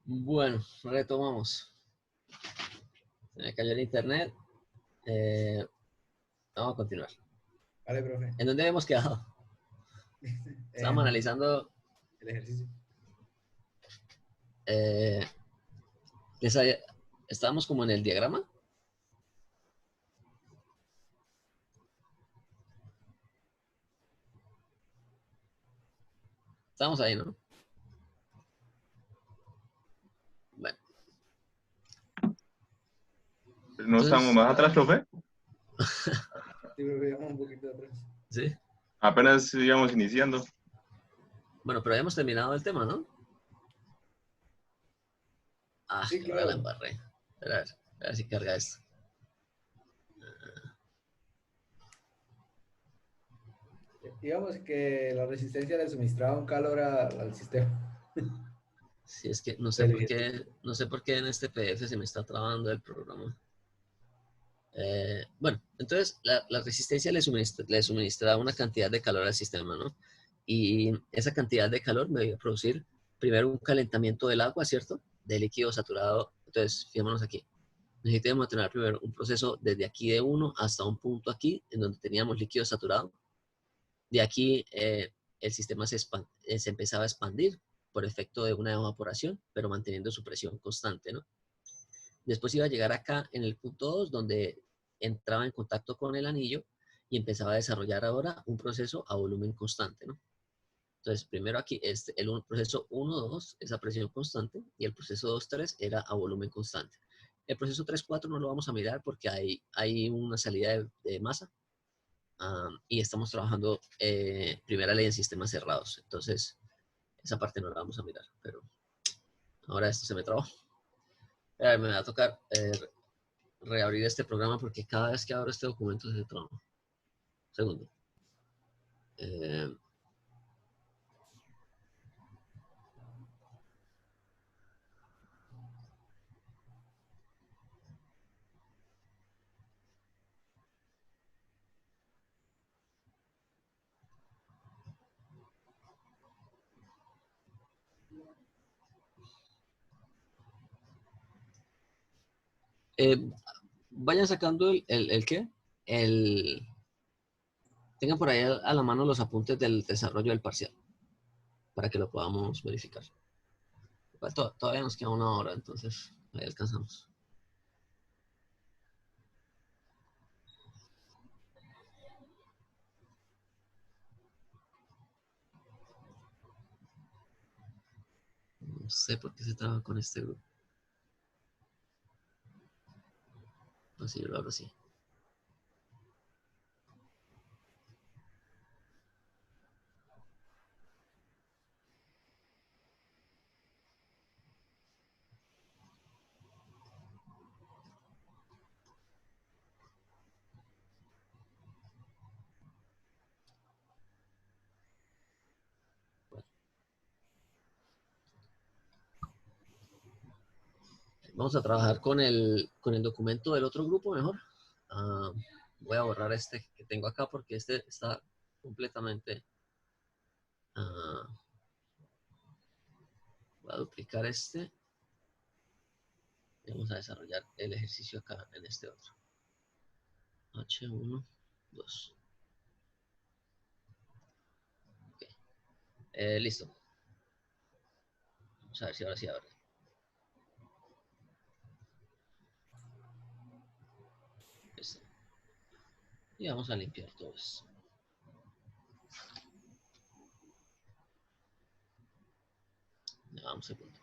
Bueno, retomamos. Se me cayó el internet. Vamos a continuar. Vale, profe. ¿En dónde habíamos quedado? Estábamos analizando... El ejercicio. Estábamos como en el diagrama. Estábamos ahí, ¿no? Bueno. ¿No estamos más atrás, profe? Sí, profe, vamos un poquito atrás. Sí. Apenas íbamos iniciando. Bueno, pero habíamos terminado el tema, ¿no? Ah, Sí, que ahora la claro. embarré. A ver si carga esto. Digamos que la resistencia le suministraba un calor al sistema. Sí, es que no sé por qué en este PDF se me está trabando el programa. Bueno, entonces la resistencia le suministra una cantidad de calor al sistema, ¿no? Y esa cantidad de calor me va a producir primero un calentamiento del agua, ¿cierto? De líquido saturado. Entonces, fijémonos aquí. Necesitamos tener primero un proceso desde aquí de 1 hasta un punto aquí, en donde teníamos líquido saturado. De aquí el sistema se empezaba a expandir por efecto de una evaporación, pero manteniendo su presión constante, ¿no? Después iba a llegar acá en el punto 2, donde entraba en contacto con el anillo y empezaba a desarrollar ahora un proceso a volumen constante, ¿no? Entonces, primero aquí, el proceso 1, 2 es a presión constante y el proceso 2, 3 era a volumen constante. El proceso 3, 4 no lo vamos a mirar porque hay una salida de masa y estamos trabajando primera ley en sistemas cerrados. Entonces, esa parte no la vamos a mirar, pero ahora esto se me trabó. Me va a tocar reabrir este programa porque cada vez que abro este documento se traba. Segundo. Vayan sacando el ¿qué? Tengan por ahí a la mano los apuntes del desarrollo del parcial para que lo podamos verificar. Todavía nos queda una hora, entonces ahí alcanzamos. No sé por qué se traba con este grupo. Así yo lo abro así. Vamos a trabajar con el documento del otro grupo mejor. Voy a borrar este que tengo acá porque este está completamente... voy a duplicar este. Y vamos a desarrollar el ejercicio acá en este otro. H1, 2. Okay. Listo. Vamos a ver si ahora sí abre. Listo. Y vamos a limpiar todo esto. Ya, vamos un segundo.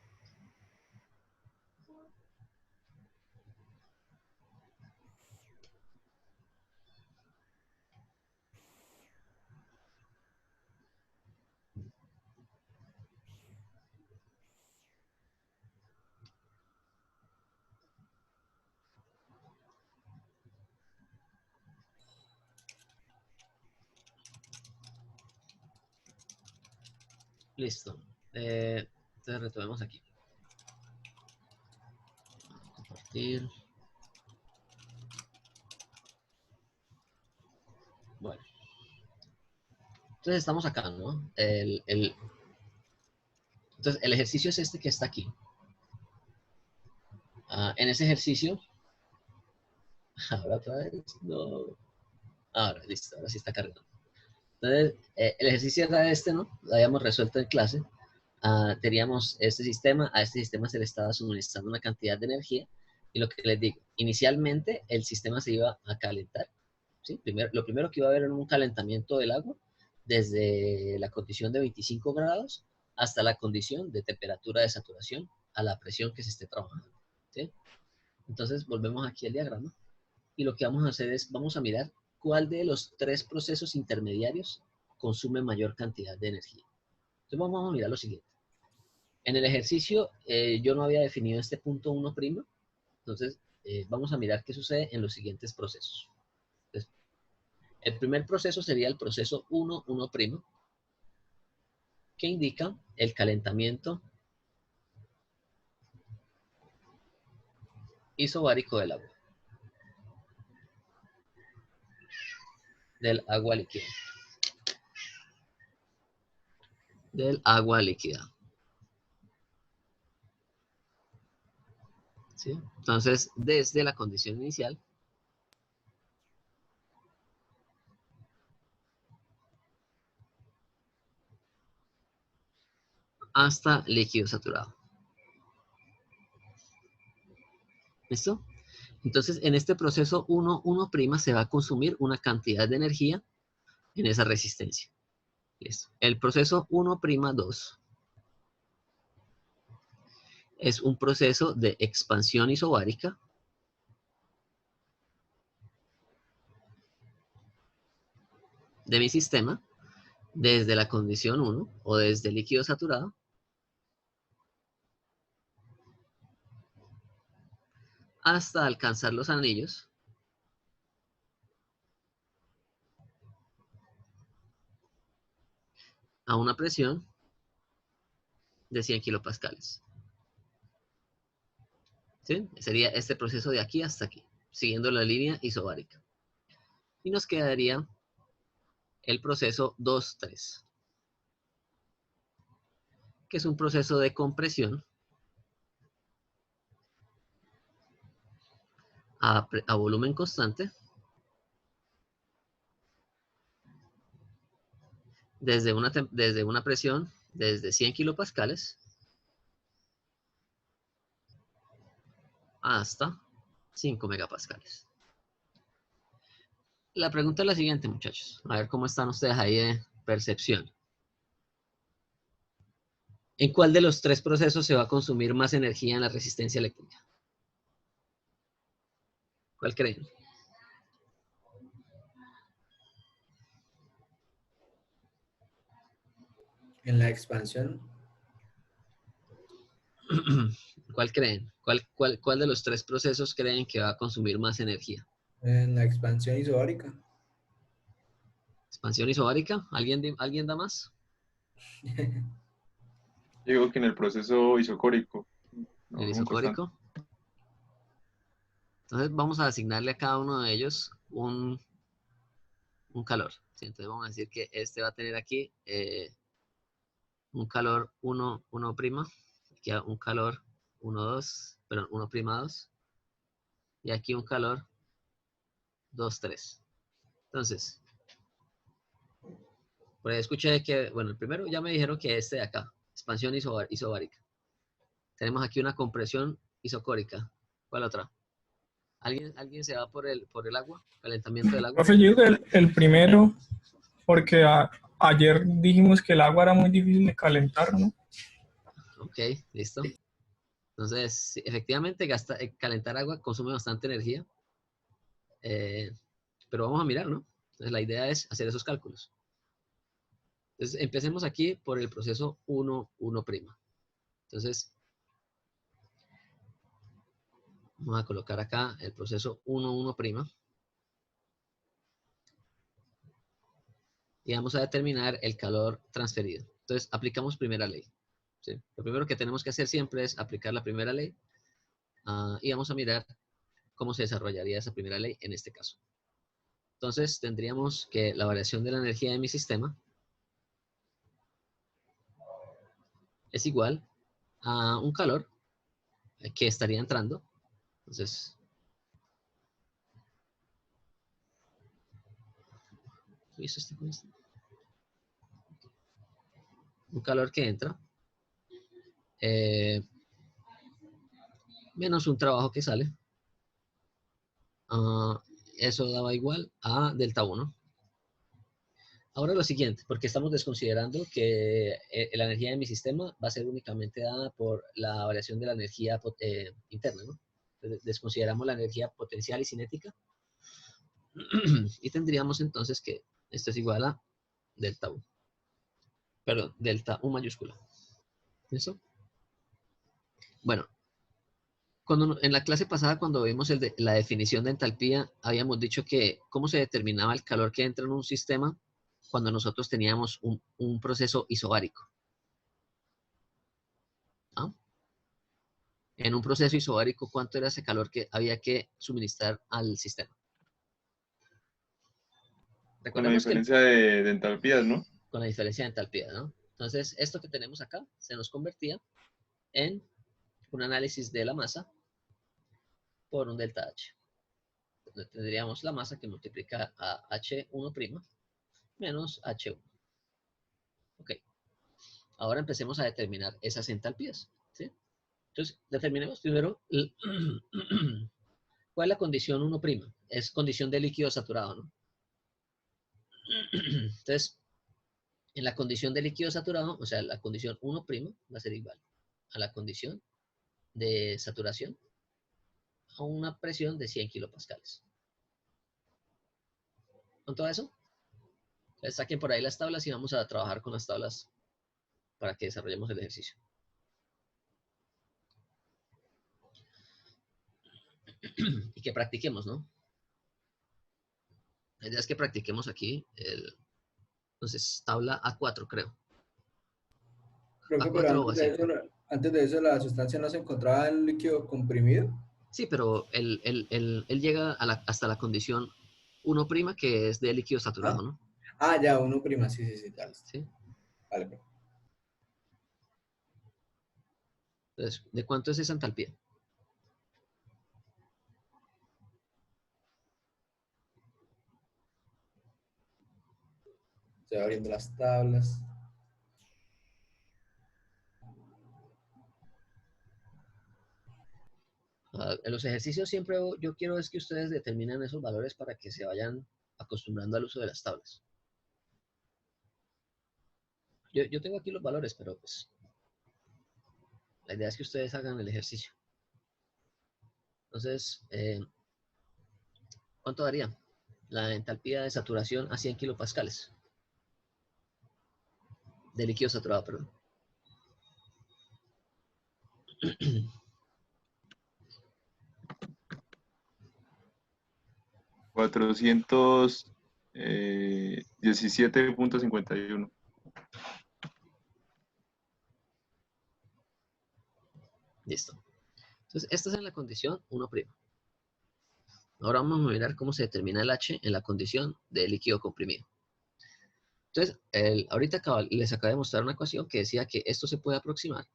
Listo. Entonces retomemos aquí. Compartir. compartir. Bueno. Entonces estamos acá, ¿no? Entonces el ejercicio es este que está aquí. En ese ejercicio, ahora otra vez, no. Ahora, listo, ahora sí está cargando. Entonces, el ejercicio era este, ¿no? Lo habíamos resuelto en clase. Teníamos este sistema, a este sistema se le estaba suministrando una cantidad de energía. Y lo que les digo, inicialmente el sistema se iba a calentar. ¿Sí? Lo primero que iba a haber era un calentamiento del agua desde la condición de 25 grados hasta la condición de temperatura de saturación a la presión que se esté trabajando. ¿Sí? Entonces, volvemos aquí al diagrama. Y lo que vamos a hacer es, vamos a mirar cuál de los tres procesos intermediarios consume mayor cantidad de energía. Entonces vamos a mirar lo siguiente. En el ejercicio yo no había definido este punto 1', entonces vamos a mirar qué sucede en los siguientes procesos. Entonces, el primer proceso sería el proceso 1', que indica el calentamiento isobárico del agua. Del agua líquida. Del agua líquida. ¿Sí? Entonces, desde la condición inicial hasta líquido saturado. ¿Listo? Entonces, en este proceso 1', se va a consumir una cantidad de energía en esa resistencia. ¿Listo? El proceso 1'2 es un proceso de expansión isobárica de mi sistema desde la condición 1 o desde líquido saturado hasta alcanzar los anillos a una presión de 100 kilopascales. ¿Sí? Sería este proceso de aquí hasta aquí, siguiendo la línea isobárica. Y nos quedaría el proceso 2', que es un proceso de compresión a volumen constante desde una presión desde 100 kilopascales hasta 5 megapascales. La pregunta es la siguiente, muchachos. A ver cómo están ustedes ahí de percepción. ¿En cuál de los tres procesos se va a consumir más energía en la resistencia eléctrica? ¿Cuál creen? En la expansión, ¿Cuál creen? ¿Cuál de los tres procesos creen que va a consumir más energía? en la expansión isobárica. ¿Expansión isobárica? ¿Alguien da más? Digo que en el proceso isocórico, no, ¿El volumen constante. isocórico? Entonces vamos a asignarle a cada uno de ellos un calor. ¿Sí? Entonces vamos a decir que este va a tener aquí un calor 1', aquí un calor 1', perdón, 1'2, y aquí un calor 2'. Entonces, por ahí escuché que, bueno, el primero ya me dijeron que este de acá, expansión isobárica. Tenemos aquí una compresión isocórica. ¿Cuál otra? ¿Alguien se va por el agua? ¿Calentamiento del agua? Profe, yo digo que el primero, porque ayer dijimos que el agua era muy difícil de calentar, ¿no? Ok, listo. Entonces, sí, efectivamente, calentar agua consume bastante energía. Pero vamos a mirar, ¿no? Entonces, la idea es hacer esos cálculos. Entonces, empecemos aquí por el proceso 1'. Entonces, vamos a colocar acá el proceso 1'. Y vamos a determinar el calor transferido. Entonces, aplicamos primera ley. ¿Sí? Lo primero que tenemos que hacer siempre es aplicar la primera ley. y vamos a mirar cómo se desarrollaría esa primera ley en este caso. Entonces tendríamos que la variación de la energía de mi sistema es igual a un calor que estaría entrando. Entonces, un calor que entra menos un trabajo que sale. Eso daba igual a delta 1. Ahora lo siguiente, porque estamos desconsiderando que la energía de mi sistema va a ser únicamente dada por la variación de la energía interna, ¿no? Entonces, desconsideramos la energía potencial y cinética y tendríamos entonces que esto es igual a delta U. Perdón, delta U mayúscula. ¿Listo? Bueno, en la clase pasada, cuando vimos la definición de entalpía, habíamos dicho que cómo se determinaba el calor que entra en un sistema cuando nosotros teníamos un proceso isobárico. ¿Ah? En un proceso isobárico, ¿cuánto era ese calor que había que suministrar al sistema? Con la Recordemos que diferencia de entalpías, ¿no? con la diferencia de entalpía, ¿no? Entonces, esto que tenemos acá se nos convertía en un análisis de la masa por un delta H. Entonces, tendríamos la masa que multiplica a H1' menos H1. Ok. Ahora empecemos a determinar esas entalpías, ¿sí? Entonces, determinemos primero cuál es la condición 1'. Es condición de líquido saturado, ¿no? Entonces, en la condición de líquido saturado, o sea, la condición 1' va a ser igual a la condición de saturación a una presión de 100 kilopascales. ¿Con todo eso? Entonces, saquen por ahí las tablas y vamos a trabajar con las tablas para que desarrollemos el ejercicio. Y que practiquemos, ¿no? La idea es que practiquemos aquí entonces, tabla A4, creo. Profe, pero A4 o A5. antes de eso la sustancia no se encontraba en líquido comprimido. Sí, pero él llega hasta la condición 1', que es de líquido saturado, ¿no? Ya, 1', sí, ya listo. ¿Sí? Vale, pues. Entonces, ¿de cuánto es esa entalpía? Estoy abriendo las tablas. En los ejercicios siempre yo quiero es que ustedes determinen esos valores para que se vayan acostumbrando al uso de las tablas. Yo tengo aquí los valores, pero pues la idea es que ustedes hagan el ejercicio. Entonces, ¿cuánto daría la entalpía de saturación a 100 kilopascales? De líquido saturado, perdón. 417.51. Listo. Entonces, esta es en la condición 1'. Ahora vamos a mirar cómo se determina el H en la condición de líquido comprimido. Entonces, ahorita les acabo de mostrar una ecuación que decía que esto se puede aproximar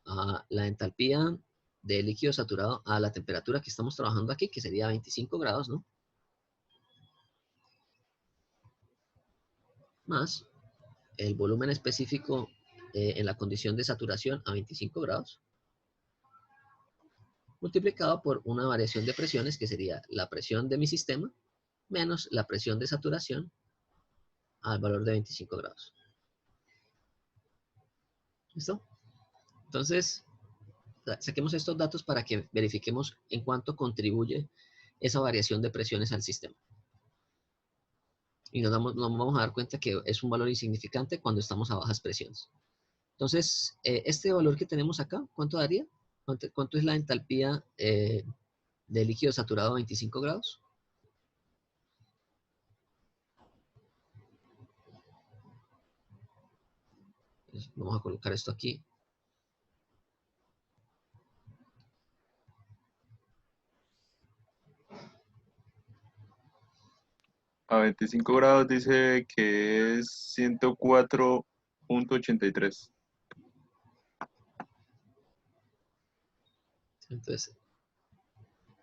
a la entalpía de líquido saturado a la temperatura que estamos trabajando aquí, que sería 25 grados, ¿no? Más el volumen específico en la condición de saturación a 25 grados, multiplicado por una variación de presiones, que sería la presión de mi sistema, menos la presión de saturación al valor de 25 grados. ¿Listo? Entonces, saquemos estos datos para que verifiquemos en cuánto contribuye esa variación de presiones al sistema. Y nos vamos a dar cuenta que es un valor insignificante cuando estamos a bajas presiones. Entonces, este valor que tenemos acá, ¿cuánto daría? ¿Cuánto es la entalpía de líquido saturado a 25 grados? Entonces, vamos a colocar esto aquí. A 25 grados dice que es 104.83. Entonces,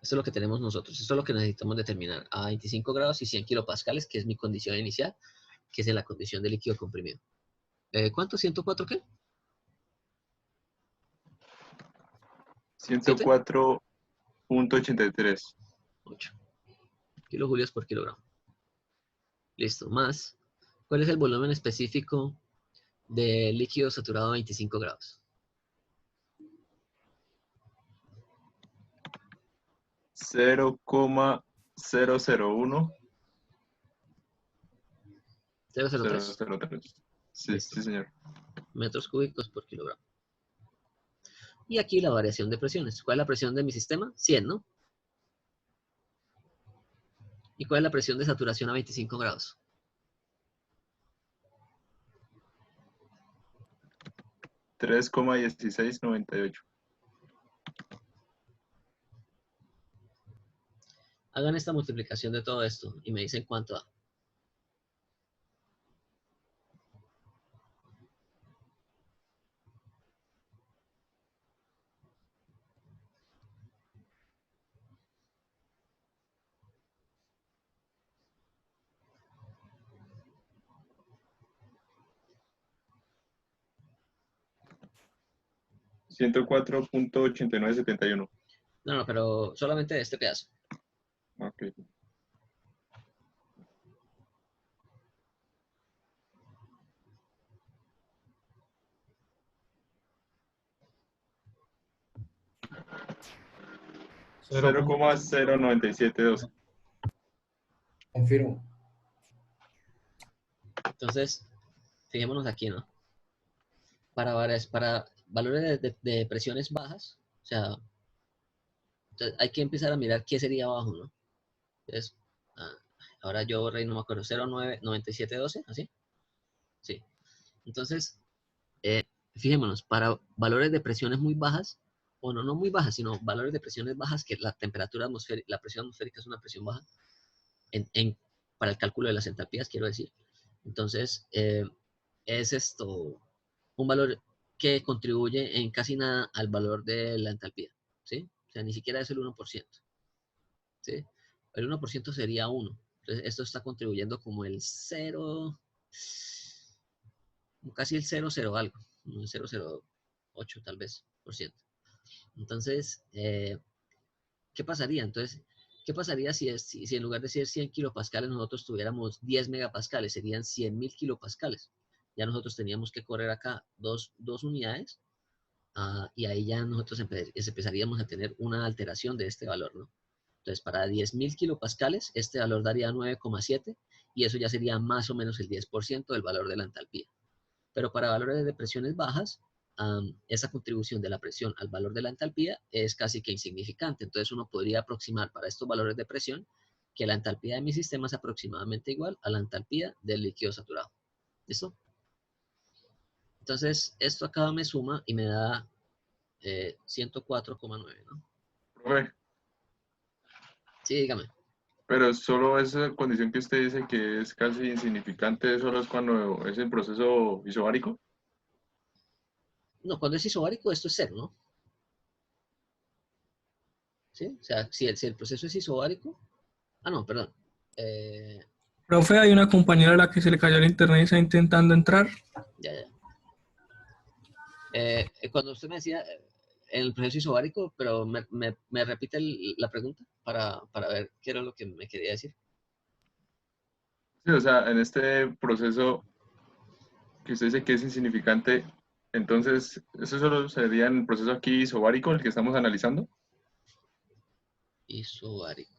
esto es lo que tenemos nosotros. Esto es lo que necesitamos determinar a 25 grados y 100 kilopascales, que es mi condición inicial, que es en la condición de líquido comprimido. ¿Cuánto? ¿104 qué? 104.83. 8 kilojulios por kilogramo. Listo. Más, ¿cuál es el volumen específico de líquido saturado a 25 grados? 0,001. 003. 003. Sí, Listo. sí, señor. Metros cúbicos por kilogramo. Y aquí la variación de presiones. ¿Cuál es la presión de mi sistema? 100, ¿no? ¿Y cuál es la presión de saturación a 25 grados? 3,1698. Hagan esta multiplicación de todo esto y me dicen cuánto da. $104.8971. No, pero solamente de este pedazo. Ok. Cero. 0,09712. Confirmo. Entonces, fijémonos aquí, ¿no? Para valores de presiones bajas, o sea, entonces hay que empezar a mirar qué sería bajo, ¿no? Entonces, ahora yo borré, no me acuerdo, 0,9712, ¿así? Sí. Entonces, fijémonos, para valores de presiones muy bajas, o no muy bajas, sino valores de presiones bajas, que la temperatura atmosférica, la presión atmosférica es una presión baja, para el cálculo de las entalpías, quiero decir. Entonces, es esto un valor que contribuye en casi nada al valor de la entalpía, ¿sí? O sea, ni siquiera es el 1%, ¿sí? El 1% sería 1. Entonces, esto está contribuyendo como el 0, casi el 0,0 algo, un 0,08 tal vez, por ciento. Entonces, ¿qué pasaría? Entonces, ¿qué pasaría si en lugar de ser 100 kilopascales nosotros tuviéramos 10 megapascales? Serían 100.000 kilopascales. Ya nosotros teníamos que correr acá dos unidades y ahí ya nosotros empezaríamos a tener una alteración de este valor, ¿no? Entonces, para 10.000 kilopascales, este valor daría 9,7 y eso ya sería más o menos el 10% del valor de la entalpía. Pero para valores de presiones bajas, esa contribución de la presión al valor de la entalpía es casi que insignificante. Entonces uno podría aproximar para estos valores de presión que la entalpía de mi sistema es aproximadamente igual a la entalpía del líquido saturado. ¿Listo? Entonces esto acá me suma y me da 104,9, ¿no? Profe, Sí, dígame. pero solo esa condición que usted dice que es casi insignificante, solo es cuando es el proceso isobárico. No, cuando es isobárico esto es cero, ¿no? ¿Sí? O sea, si el proceso es isobárico... Ah, no, perdón. Profe, hay una compañera a la que se le cayó el internet y está intentando entrar. Ya. Cuando usted me decía el proceso isobárico, pero me repite la pregunta para ver qué era lo que me quería decir. Sí, o sea, en este proceso que usted dice que es insignificante, entonces, ¿eso solo sería en el proceso aquí isobárico, el que estamos analizando? Isobárico.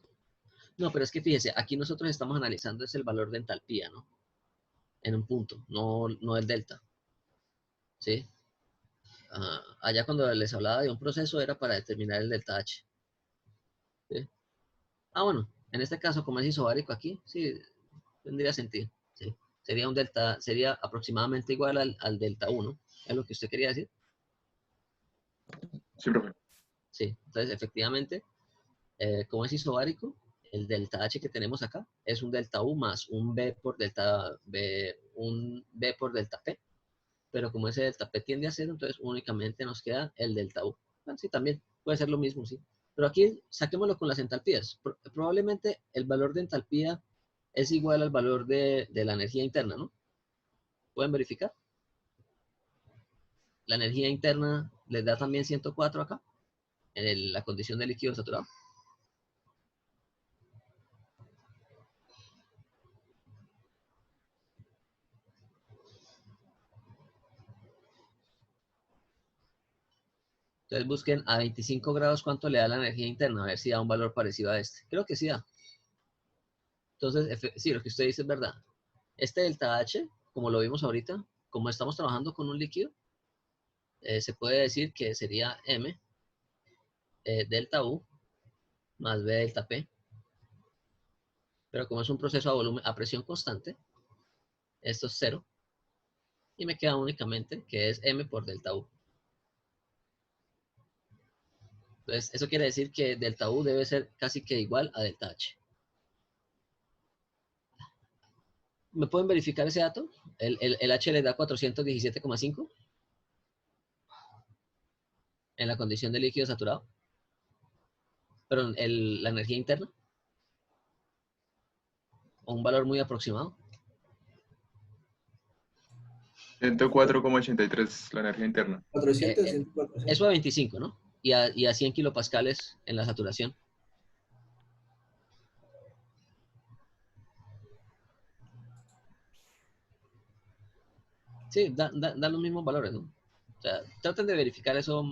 No, pero es que fíjese, aquí nosotros estamos analizando es el valor de entalpía, ¿no? En un punto, no el delta. ¿Sí? Allá cuando les hablaba de un proceso era para determinar el delta H. ¿Sí? Bueno, en este caso, como es isobárico aquí, sí, tendría sentido. ¿Sí? Sería aproximadamente igual al delta 1. ¿Es lo que usted quería decir? Sí, profe. Sí, entonces efectivamente, como es isobárico, el delta H que tenemos acá es un delta U más un B por delta B, un B por delta P, pero como ese delta P tiende a cero, entonces únicamente nos queda el delta U. Bueno, sí, también puede ser lo mismo, sí. Pero aquí saquémoslo con las entalpías. Probablemente el valor de entalpía es igual al valor de la energía interna, ¿no? ¿Pueden verificar? La energía interna les da también 104 acá, en la condición de líquido saturado. Entonces busquen a 25 grados cuánto le da la energía interna, a ver si da un valor parecido a este. Creo que sí da. Entonces, sí, lo que usted dice es verdad. Este delta H, como lo vimos ahorita, como estamos trabajando con un líquido, se puede decir que sería M delta U más B delta P. Pero como es un proceso a volumen, a presión constante, esto es cero. Y me queda únicamente que es M por delta U. Entonces, eso quiere decir que delta U debe ser casi que igual a delta H. ¿Me pueden verificar ese dato? El H le da 417,5 en la condición de líquido saturado. Pero la energía interna, o un valor muy aproximado. 104,83 la energía interna. 400, 104. Eso a 25, ¿no? Y a 100 kilopascales en la saturación. Sí, dan los mismos valores, ¿no? O sea, traten de verificar eso.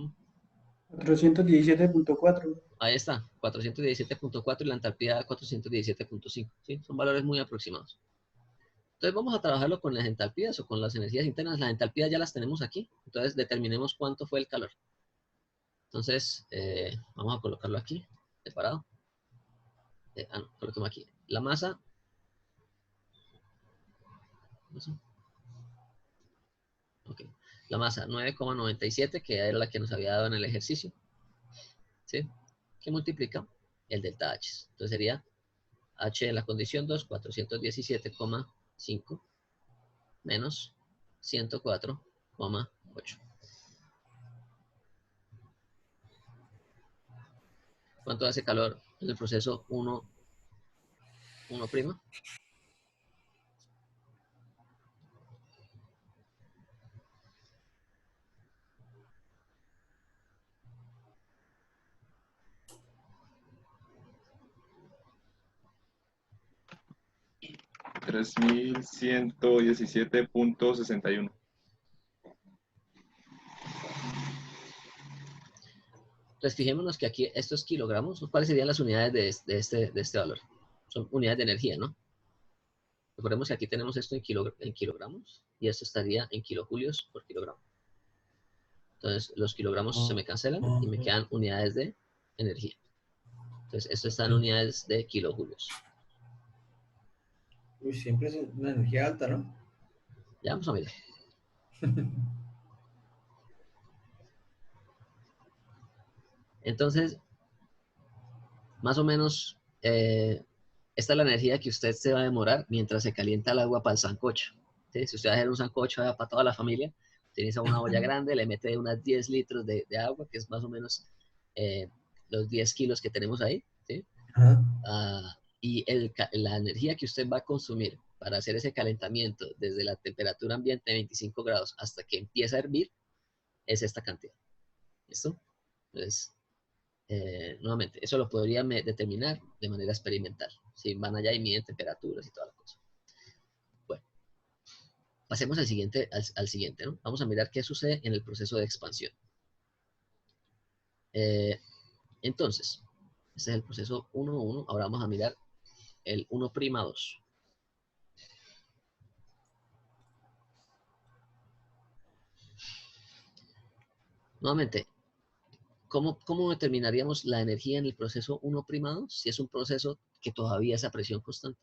417.4. Ahí está, 417,4 y la entalpía 417,5. ¿Sí? Son valores muy aproximados. Entonces vamos a trabajarlo con las entalpías o con las energías internas. Las entalpías ya las tenemos aquí. Entonces determinemos cuánto fue el calor. Entonces, vamos a colocarlo aquí, separado. No, coloquemos aquí. La masa. Ok. La masa 9,97, que era la que nos había dado en el ejercicio. ¿Sí? Que multiplica el delta H. Entonces sería H en la condición 2, 417,5 menos 104,8. ¿Cuánto hace calor en el proceso 1'? 3117.61. Entonces fijémonos que aquí esto es kilogramos. ¿Cuáles serían las unidades de este valor? Son unidades de energía, ¿no? Recordemos que aquí tenemos esto en kilogramos y esto estaría en kilojulios por kilogramo. Entonces los kilogramos se me cancelan y me quedan unidades de energía. Entonces esto está en unidades de kilojulios. Uy, siempre es una energía alta, ¿no? Ya vamos a mirar. Entonces, más o menos, esta es la energía que usted se va a demorar mientras se calienta el agua para el sancocho. ¿Sí? Si usted va a hacer un sancocho para toda la familia, utiliza una olla grande, le mete unas 10 litros de agua, que es más o menos los 10 kilos que tenemos ahí. ¿Sí? Y la energía que usted va a consumir para hacer ese calentamiento desde la temperatura ambiente de 25 grados hasta que empieza a hervir es esta cantidad. ¿Listo? Entonces, nuevamente, eso lo podría determinar de manera experimental. Si van allá y miden temperaturas y toda la cosa. Bueno, pasemos al siguiente, ¿no? Vamos a mirar qué sucede en el proceso de expansión. Entonces, este es el proceso 1,1. Ahora vamos a mirar el 1'2. Nuevamente, ¿cómo determinaríamos la energía en el proceso 1'2 si es un proceso que todavía es a presión constante?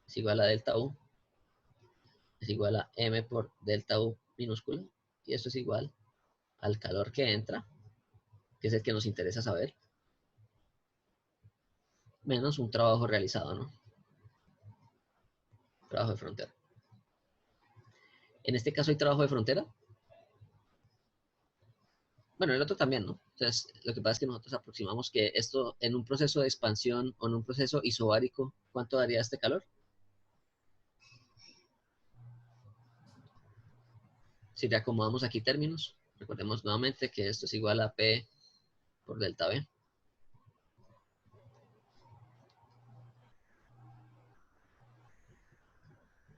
Es igual a delta U, es igual a M por delta U minúscula, y esto es igual al calor que entra, que es el que nos interesa saber, menos un trabajo realizado, ¿no? Trabajo de frontera. En este caso hay trabajo de frontera. Bueno, el otro también, ¿no? Entonces, lo que pasa es que nosotros aproximamos que esto en un proceso de expansión o en un proceso isobárico, ¿cuánto daría este calor? Si le acomodamos aquí términos, recordemos nuevamente que esto es igual a P por delta V.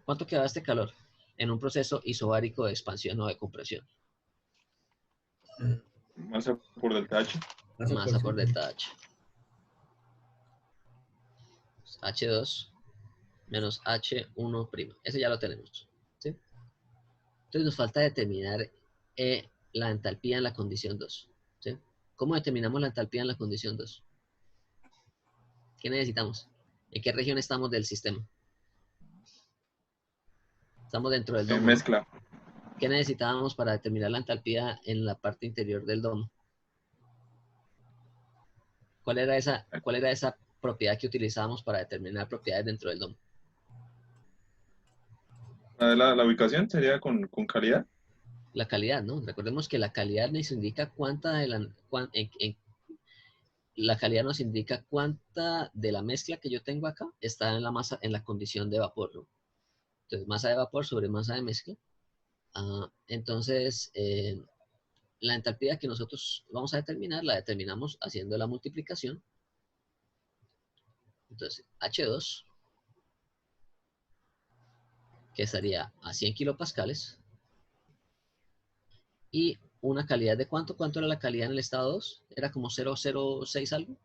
¿Cuánto queda este calor en un proceso isobárico de expansión o de compresión? Masa por delta H. Masa por delta H. H2 menos H1'. Ese ya lo tenemos, ¿sí? Entonces nos falta determinar la entalpía en la condición 2, ¿sí? ¿Cómo determinamos la entalpía en la condición 2? ¿Qué necesitamos? ¿En qué región estamos del sistema? Estamos dentro del domo, ¿no? Mezcla. ¿Qué necesitábamos para determinar la entalpía en la parte interior del domo? ¿Cuál era esa propiedad que utilizábamos para determinar propiedades dentro del domo? La ubicación sería con calidad. La calidad, ¿no? Recordemos que la calidad nos indica la calidad nos indica cuánta de la mezcla que yo tengo acá está en la masa, en la condición de vapor, ¿no? Entonces, masa de vapor sobre masa de mezcla. Entonces, la entalpía que nosotros vamos a determinar, la determinamos haciendo la multiplicación. Entonces, H2, que estaría a 100 kilopascales, y una calidad de ¿cuánto? ¿Cuánto era la calidad en el estado 2? Era como 0,06 algo.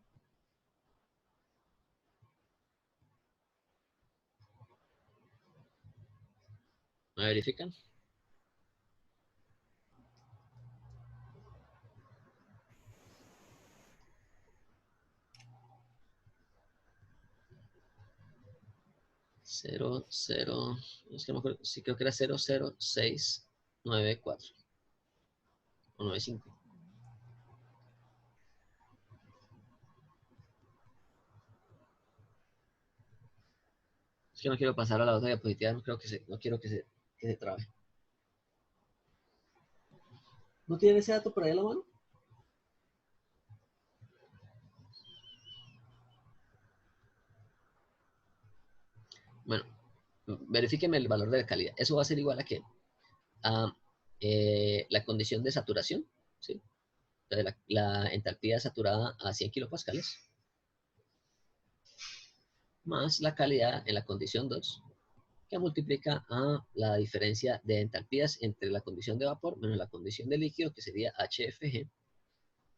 ¿Me verifican? Es que no me acuerdo, sí creo que era 00694 o 95. Es que no quiero pasar a la otra diapositiva, no quiero que se trabe. ¿No tienen ese dato por ahí a la mano? Bueno, verifíqueme el valor de la calidad. Eso va a ser igual a qué? A la condición de saturación, ¿sí? Entonces, la entalpía saturada a 100 kilopascales, más la calidad en la condición 2, que multiplica a la diferencia de entalpías entre la condición de vapor menos la condición de líquido, que sería HFG,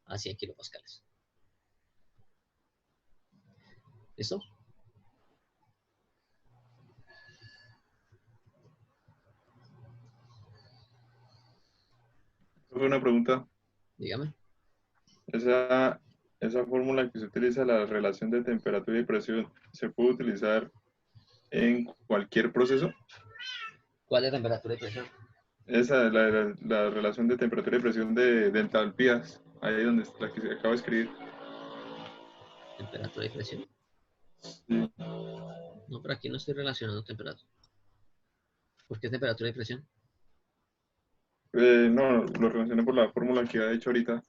a 100 kilopascales. ¿Listo? Una pregunta. Dígame. Esa fórmula que se utiliza, la relación de temperatura y presión, ¿se puede utilizar en cualquier proceso? ¿Cuál es la temperatura y presión? Esa, la relación de temperatura y presión de entalpías, ahí donde está la que se acaba de escribir. ¿Temperatura y presión? Sí. No, pero aquí no estoy relacionando temperatura. ¿Por qué temperatura y presión? No, lo relacioné por la fórmula que ha hecho ahorita.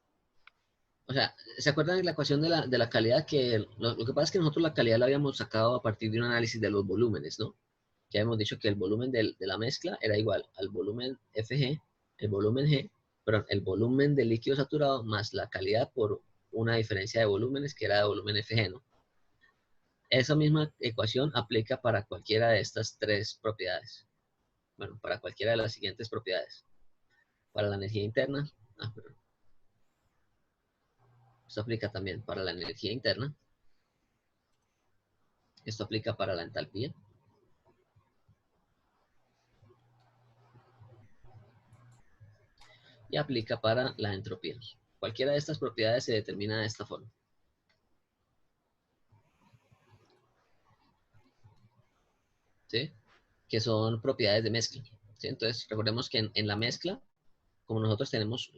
O sea, ¿se acuerdan de la ecuación de la calidad? Que lo que pasa es que nosotros la calidad la habíamos sacado a partir de un análisis de los volúmenes, ¿no? Ya hemos dicho que el volumen de la mezcla era igual al volumen FG, el volumen G, perdón, el volumen del líquido saturado más la calidad por una diferencia de volúmenes que era de volumen FG, ¿no? Esa misma ecuación aplica para cualquiera de estas tres propiedades. Bueno, para cualquiera de las siguientes propiedades. Para la energía interna, perdón. Esto aplica también para la energía interna. Esto aplica para la entalpía. Y aplica para la entropía. Cualquiera de estas propiedades se determina de esta forma. ¿Sí? Que son propiedades de mezcla. ¿Sí? Entonces, recordemos que en la mezcla como nosotros tenemos,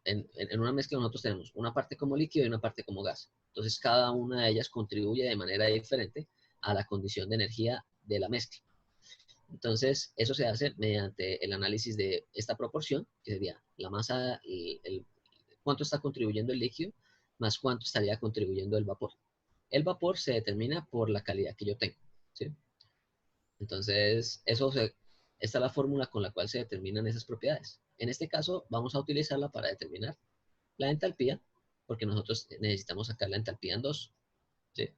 en una mezcla nosotros tenemos una parte como líquido y una parte como gas. Entonces cada una de ellas contribuye de manera diferente a la condición de energía de la mezcla. Entonces eso se hace mediante el análisis de esta proporción, que sería la masa, cuánto está contribuyendo el líquido, más cuánto estaría contribuyendo el vapor. El vapor se determina por la calidad que yo tengo, ¿sí? Entonces, esta es la fórmula con la cual se determinan esas propiedades. En este caso, vamos a utilizarla para determinar la entalpía, porque nosotros necesitamos sacar la entalpía en 2, ¿sí?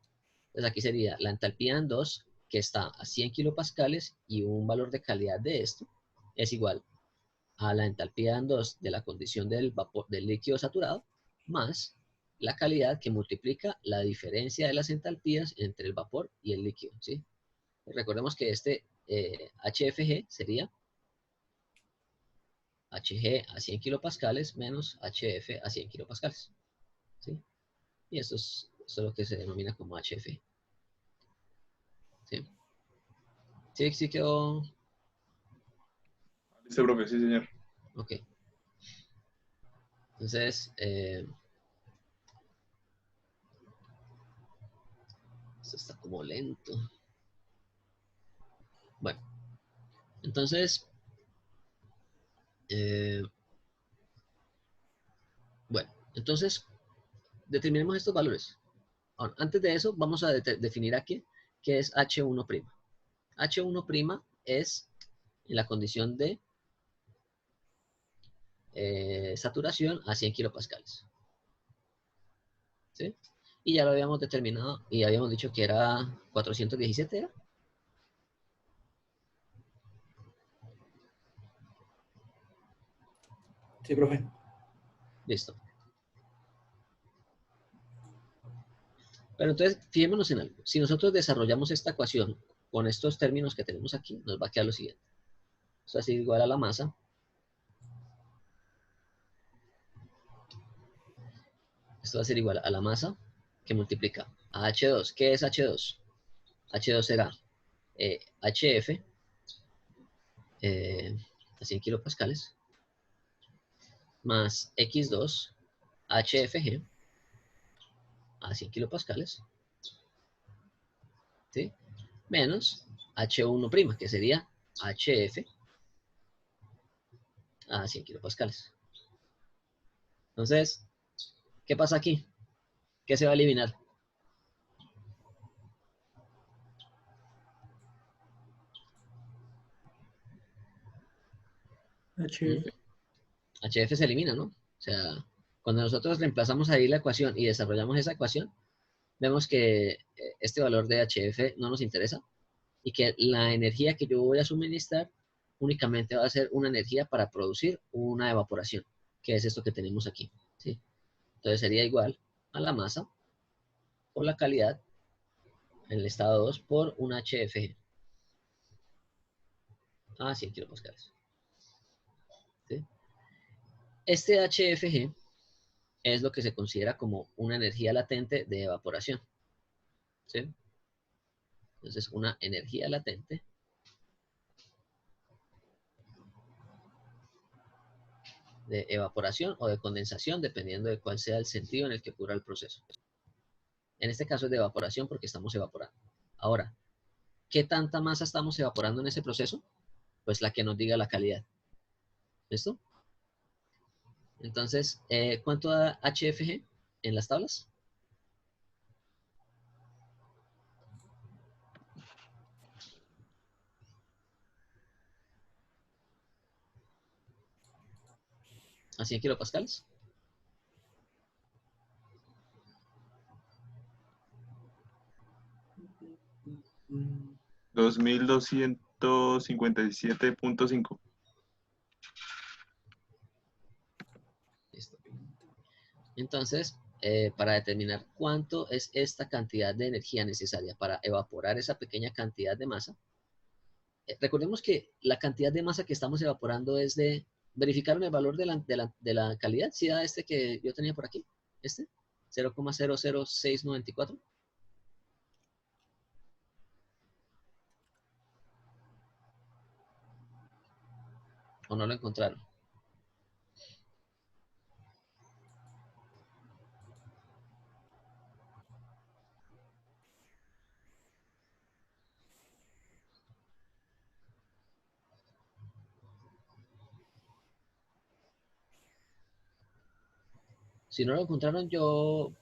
Entonces, aquí sería la entalpía en 2, que está a 100 kilopascales, y un valor de calidad de esto es igual a la entalpía en 2 de la condición del vapor, del líquido saturado, más la calidad que multiplica la diferencia de las entalpías entre el vapor y el líquido, ¿sí? Recordemos que este HFG sería Hg a 100 kilopascales menos Hf a 100 kilopascales, ¿sí? Y esto es lo que se denomina como HF, ¿sí? ¿Sí, sí quedó? Listo, profe, sí, señor. Ok. Entonces, esto está como lento. Bueno, entonces, determinemos estos valores. Ahora, antes de eso, vamos a definir aquí qué es H1'. H1' es en la condición de saturación a 100 kilopascales, ¿sí? Y ya lo habíamos determinado y habíamos dicho que era 417, ¿era? Sí, profe. Listo. Pero entonces, fijémonos en algo. Si nosotros desarrollamos esta ecuación con estos términos que tenemos aquí, nos va a quedar lo siguiente. Esto va a ser igual a la masa. Esto va a ser igual a la masa que multiplica a H2. ¿Qué es H2? H2 será HF a 100 kilopascales más X2 HFG a 100 kilopascales, ¿sí? Menos H1', que sería HF a 100 kilopascales. Entonces, ¿qué pasa aquí? ¿Qué se va a eliminar? HF. HF se elimina, ¿no? O sea, cuando nosotros reemplazamos ahí la ecuación y desarrollamos esa ecuación, vemos que este valor de HF no nos interesa y que la energía que yo voy a suministrar únicamente va a ser una energía para producir una evaporación, que es esto que tenemos aquí, ¿sí? Entonces sería igual a la masa por la calidad en el estado 2 por un HFG a 100 kilopascales, ¿sí? Este HFG es lo que se considera como una energía latente de evaporación, ¿sí? Entonces, una energía latente de evaporación o de condensación, dependiendo de cuál sea el sentido en el que ocurra el proceso. En este caso es de evaporación porque estamos evaporando. Ahora, ¿qué tanta masa estamos evaporando en ese proceso? Pues la que nos diga la calidad. ¿Listo? Entonces, ¿cuánto da HFG en las tablas? ¿A 100 kilopascales? Mm, 2257.5. Listo. Entonces, para determinar cuánto es esta cantidad de energía necesaria para evaporar esa pequeña cantidad de masa, recordemos que la cantidad de masa que estamos evaporando es de... ¿Verificaron el valor de la calidad? ¿Sí da este que yo tenía por aquí? ¿Este? 0,00694. ¿O no lo encontraron? Si no lo encontraron, yo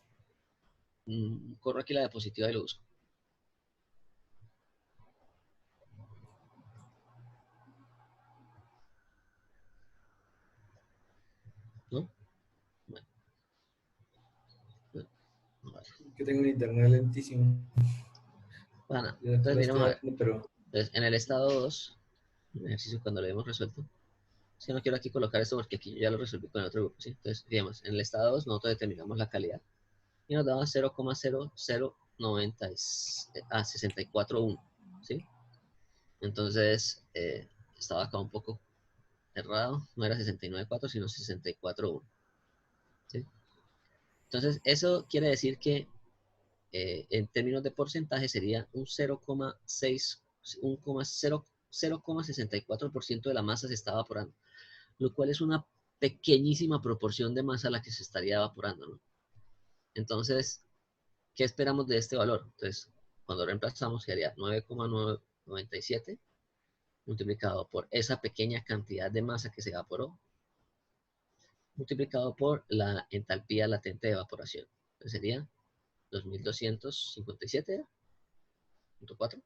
corro aquí la diapositiva y lo busco. ¿No? Bueno. A ver. Que tengo un internet lentísimo. Bueno, Ya entonces lo estoy miremos a ver. haciendo, pero Entonces, en el estado 2, un ejercicio cuando lo hemos resuelto. Es que no quiero aquí colocar esto porque aquí yo ya lo resolví con el otro grupo, ¿sí? Entonces, digamos, en el estado 2 nosotros determinamos la calidad y nos daba 0,00961, ¿sí? Entonces, estaba acá un poco errado, no era 69.4, sino 64.1, ¿sí? Entonces, eso quiere decir que en términos de porcentaje sería un 0,64% de la masa se está evaporando, lo cual es una pequeñísima proporción de masa la que se estaría evaporando, ¿no? Entonces, ¿qué esperamos de este valor? Entonces, cuando reemplazamos, sería 9,997 multiplicado por esa pequeña cantidad de masa que se evaporó, multiplicado por la entalpía latente de evaporación. Entonces sería 2257.4,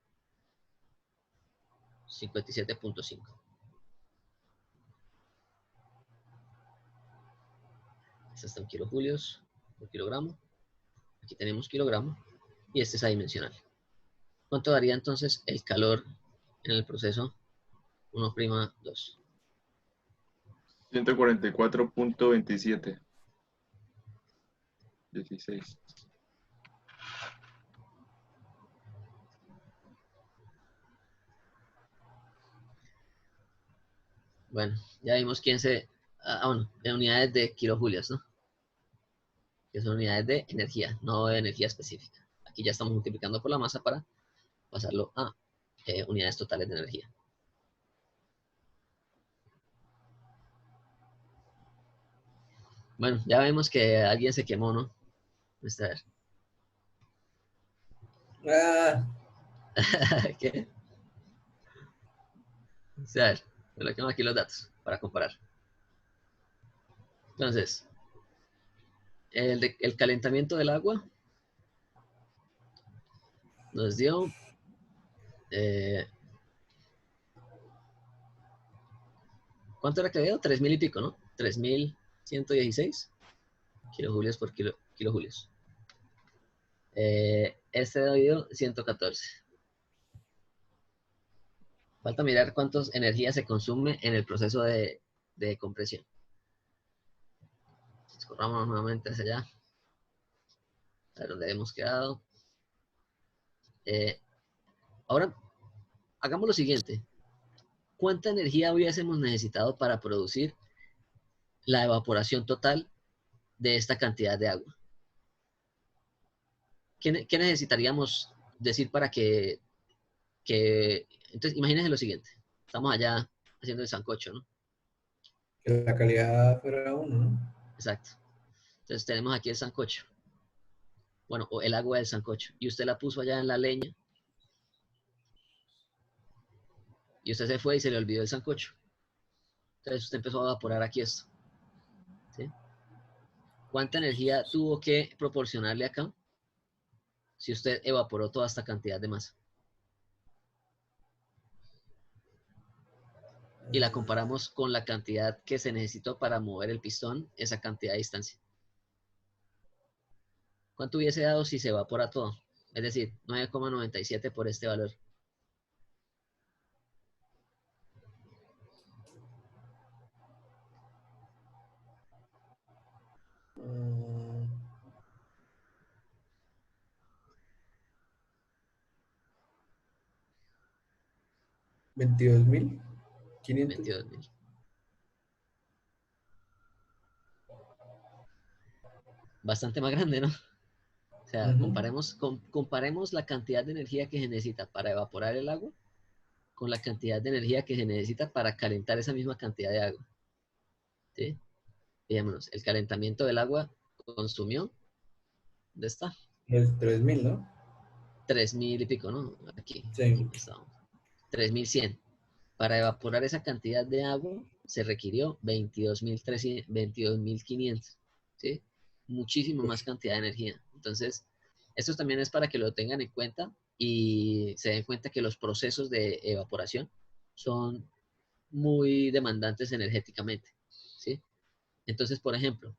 57.5. Este está en kilojulios por kilogramo. Aquí tenemos kilogramo y este es adimensional. ¿Cuánto daría entonces el calor en el proceso 1'2? 144.27. 16. Bueno, ya vimos quién se... bueno, en unidades de kilojulios, ¿no? Que son unidades de energía, no de energía específica. Aquí ya estamos multiplicando por la masa para pasarlo a unidades totales de energía. Bueno, ya vemos que alguien se quemó, ¿no? A ver. ¿Qué? A ver, coloquemos aquí los datos para comparar. Entonces, el calentamiento del agua nos dio ¿cuánto era que dio? 3.000 y pico, ¿no? 3.116 kilojulios por kilojulios. Este dio 114. Falta mirar cuántas energía se consume en el proceso de compresión. Corramos nuevamente hacia allá. A ver dónde hemos quedado. Ahora, hagamos lo siguiente. ¿Cuánta energía hubiésemos necesitado para producir la evaporación total de esta cantidad de agua? ¿Qué necesitaríamos decir para que... Entonces, imagínense lo siguiente. Estamos allá haciendo el sancocho, ¿no? que la calidad fuera uno, ¿no? Exacto. Entonces tenemos aquí el sancocho. Bueno, o el agua del sancocho. Y usted la puso allá en la leña. Y usted se fue y se le olvidó el sancocho. Entonces usted empezó a evaporar aquí esto. ¿Sí? ¿Cuánta energía tuvo que proporcionarle acá si usted evaporó toda esta cantidad de masa? Y la comparamos con la cantidad que se necesitó para mover el pistón, esa cantidad de distancia. ¿Cuánto hubiese dado si se evapora todo? Es decir, 9,97 por este valor. $22.500. 22.000. Bastante más grande, ¿no? O sea, comparemos la cantidad de energía que se necesita para evaporar el agua con la cantidad de energía que se necesita para calentar esa misma cantidad de agua. ¿Sí? Fijémonos, el calentamiento del agua consumió, ¿dónde está? Es 3.000, ¿no? 3.000 y pico, ¿no? Aquí Sí. estamos. 3.100. Para evaporar esa cantidad de agua se requirió 22.500, ¿sí? muchísimo más cantidad de energía. Entonces, esto también es para que lo tengan en cuenta y se den cuenta que los procesos de evaporación son muy demandantes energéticamente, ¿sí? Entonces, por ejemplo,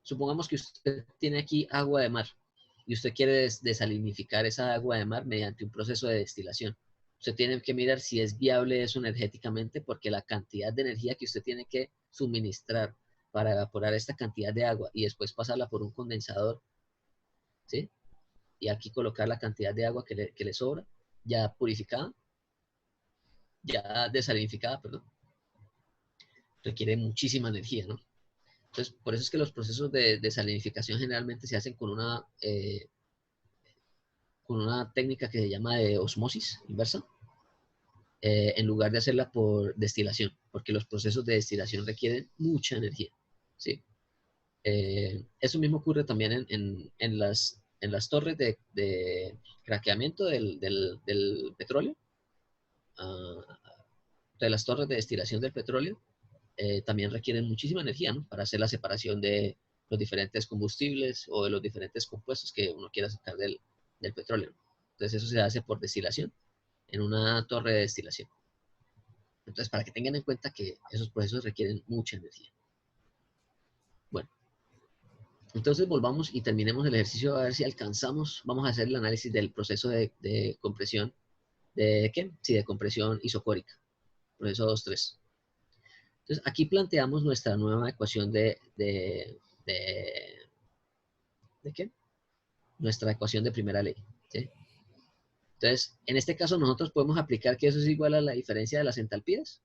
supongamos que usted tiene aquí agua de mar y usted quiere desalinificar esa agua de mar mediante un proceso de destilación. Usted tiene que mirar si es viable eso energéticamente, porque la cantidad de energía que usted tiene que suministrar para evaporar esta cantidad de agua y después pasarla por un condensador, ¿sí? Y aquí colocar la cantidad de agua que le sobra, ya purificada, ya desalinificada, perdón, requiere muchísima energía, ¿no? Entonces, por eso es que los procesos de desalinificación generalmente se hacen con una técnica que se llama de osmosis inversa, en lugar de hacerla por destilación, porque los procesos de destilación requieren mucha energía, ¿sí? Eso mismo ocurre también en las torres de craqueamiento del petróleo, de las torres de destilación del petróleo, también requieren muchísima energía, ¿no? Para hacer la separación de los diferentes combustibles o de los diferentes compuestos que uno quiera sacar del petróleo. Entonces eso se hace por destilación en una torre de destilación. Entonces, para que tengan en cuenta que esos procesos requieren mucha energía. Bueno, entonces volvamos y terminemos el ejercicio a ver si alcanzamos. Vamos a hacer el análisis del proceso de compresión. ¿De qué? Sí, de compresión isocórica. Proceso 2-3. Entonces, aquí planteamos nuestra nueva ecuación ¿de qué? Nuestra ecuación de primera ley, ¿sí? Entonces, en este caso nosotros podemos aplicar que eso es igual a la diferencia de las entalpías,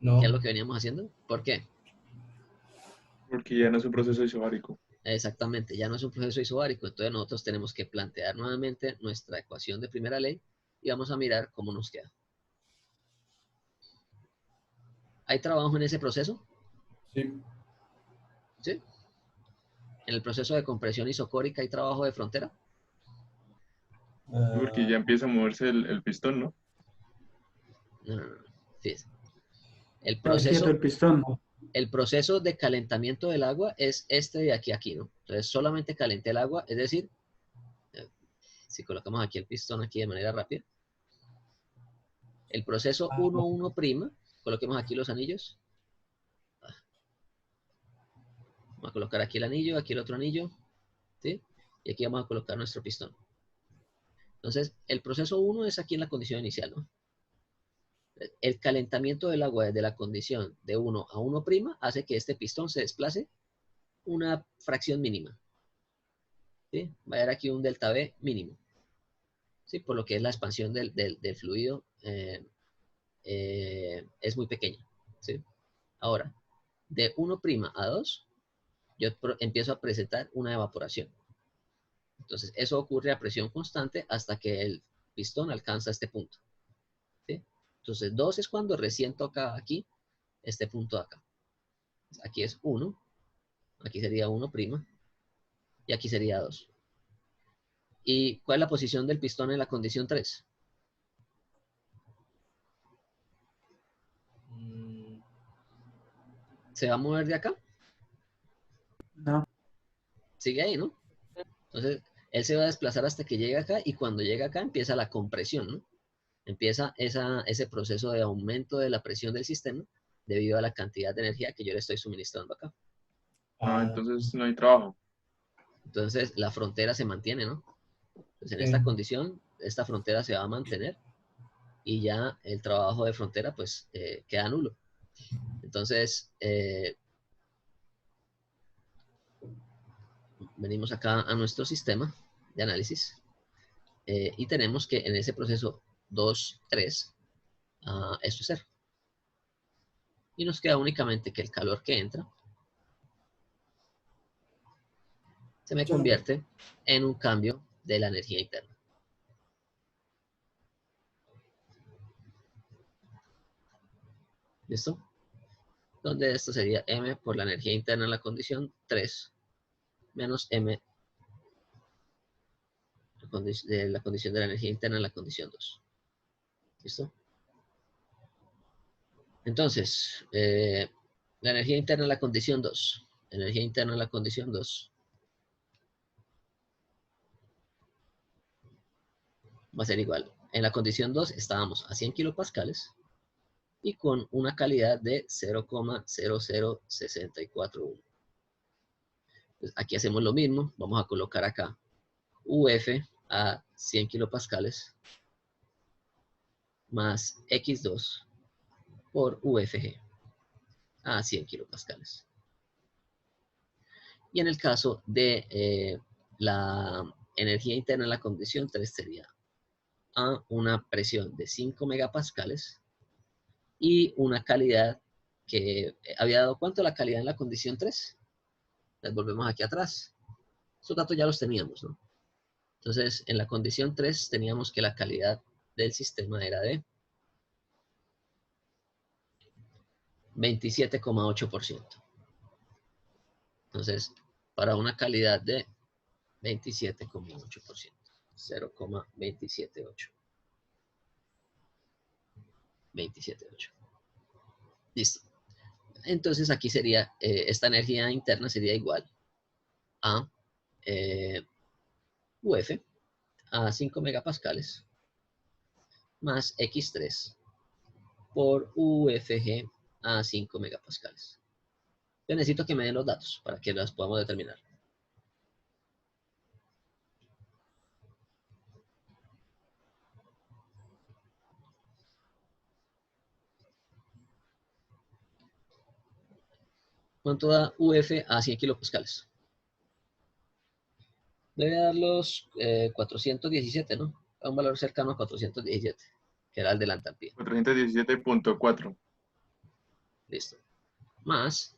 No. que es lo que veníamos haciendo. ¿Por qué? Porque ya no es un proceso isobárico. Exactamente, ya no es un proceso isobárico, entonces nosotros tenemos que plantear nuevamente nuestra ecuación de primera ley y vamos a mirar cómo nos queda. ¿Hay trabajo en ese proceso? Sí. ¿Sí? En el proceso de compresión isocórica hay trabajo de frontera. Porque ya empieza a moverse el pistón, ¿no? No, no, no. Fíjese. El Está quieto el proceso, pistón. el proceso de calentamiento del agua es este de aquí a aquí, ¿no? Entonces solamente calenté el agua, es decir, si colocamos aquí el pistón aquí de manera rápida, el proceso 1,1', coloquemos aquí los anillos. Vamos a colocar aquí el anillo, aquí el otro anillo, ¿sí? Y aquí vamos a colocar nuestro pistón. Entonces, el proceso 1 es aquí en la condición inicial, ¿no? El calentamiento del agua desde la condición de 1 a 1' hace que este pistón se desplace una fracción mínima, ¿sí? Va a haber aquí un delta V mínimo, ¿sí? Por lo que es la expansión del fluido es muy pequeña, ¿sí? Ahora, de 1' a 2, yo empiezo a presentar una evaporación. Entonces, eso ocurre a presión constante hasta que el pistón alcanza este punto, ¿sí? Entonces, 2 es cuando recién toca aquí, este punto de acá. Aquí es 1, aquí sería 1' y aquí sería 2. ¿Y cuál es la posición del pistón en la condición 3? ¿Se va a mover de acá? No. Sigue ahí, ¿no? Entonces, él se va a desplazar hasta que llegue acá y cuando llega acá empieza la compresión, ¿no? Empieza ese proceso de aumento de la presión del sistema debido a la cantidad de energía que yo le estoy suministrando acá. Entonces no hay trabajo. Entonces, la frontera se mantiene, ¿no? Entonces, en Sí. esta condición, esta frontera se va a mantener y ya el trabajo de frontera, pues, queda nulo. Entonces, venimos acá a nuestro sistema de análisis y tenemos que en ese proceso 2-3, esto es 0. Y nos queda únicamente que el calor que entra se me convierte en un cambio de la energía interna. ¿Listo? Donde esto sería M por la energía interna en la condición 3 menos M de la condición de la energía interna en la condición 2. ¿Listo? Entonces, la energía interna en la condición 2. Energía interna en la condición 2 va a ser igual. En la condición 2 estábamos a 100 kilopascales y con una calidad de 0,00641. Entonces, aquí hacemos lo mismo. Vamos a colocar acá UF a 100 kilopascales más X2 por UFG a 100 kilopascales. Y en el caso de la energía interna en la condición 3 sería a una presión de 5 megapascales y una calidad que había dado. ¿Cuánto la calidad en la condición 3? Les volvemos aquí atrás. Estos datos ya los teníamos, ¿no? Entonces, en la condición 3 teníamos que la calidad del sistema era de 27,8%. Entonces, para una calidad de 27,8%, 0,278. 27,8. Listo. Entonces aquí sería, esta energía interna sería igual a UF a 5 megapascales más X3 por UFG a 5 megapascales. Yo necesito que me den los datos para que los podamos determinar. ¿Cuánto da UF a 100 kilopascales? Debe dar los 417, ¿no? A un valor cercano a 417, que era el de la entalpía. 417.4. Listo. Más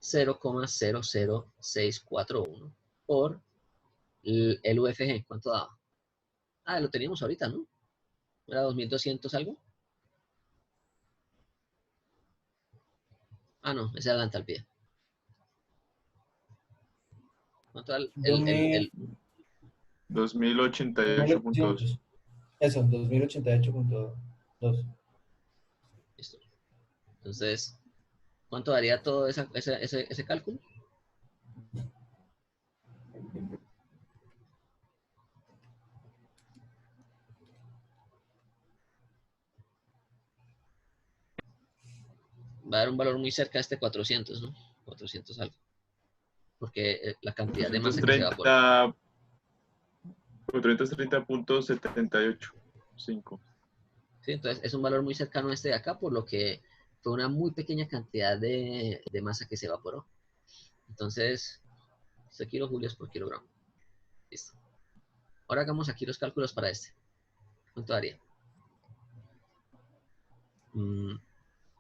0,00641 por el UFG. ¿Cuánto daba? Ah, lo teníamos ahorita, ¿no? ¿Era 2200 algo? Ah, no, ese era la entalpía. ¿Cuánto era 2088.2. Eso, 2088.2. Listo. Entonces, ¿cuánto daría todo ese cálculo? Va a dar un valor muy cerca de este 400, ¿no? 400 algo. Porque la cantidad de masa que se evapora. 430.785. Sí, entonces es un valor muy cercano a este de acá, por lo que fue una muy pequeña cantidad de masa que se evaporó. Entonces, este kilojulios por kilogramo. Listo. Ahora hagamos aquí los cálculos para este. ¿Cuánto daría?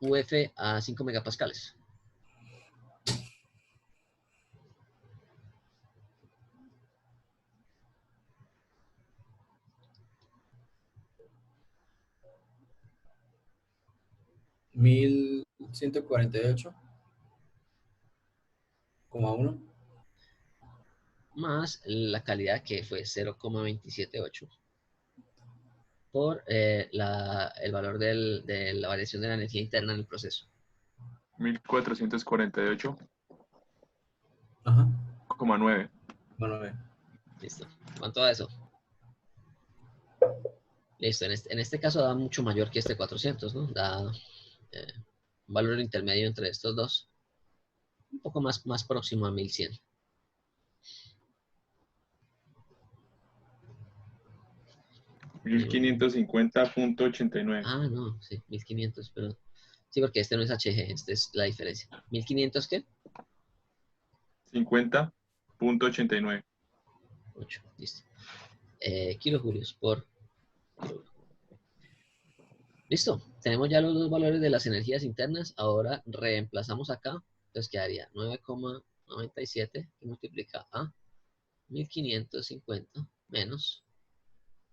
UF a 5 megapascales. $1148,1 Más la calidad que fue 0,278 por el valor de la variación de la energía interna en el proceso. 1448,9. Ajá. Bueno, Listo. ¿Cuánto da eso? Listo. En este caso da mucho mayor que este 400, ¿no? Da un valor intermedio entre estos dos. Un poco más próximo a 1100. $1550.89. Ah, no, sí, 1500, pero... Sí, porque este no es HG, esta es la diferencia. ¿1500 qué? 50.89. 8, listo. Kilojulios por kilogramo. Listo, tenemos ya los dos valores de las energías internas. Ahora reemplazamos acá. Entonces quedaría 9,97 que multiplica a 1550 menos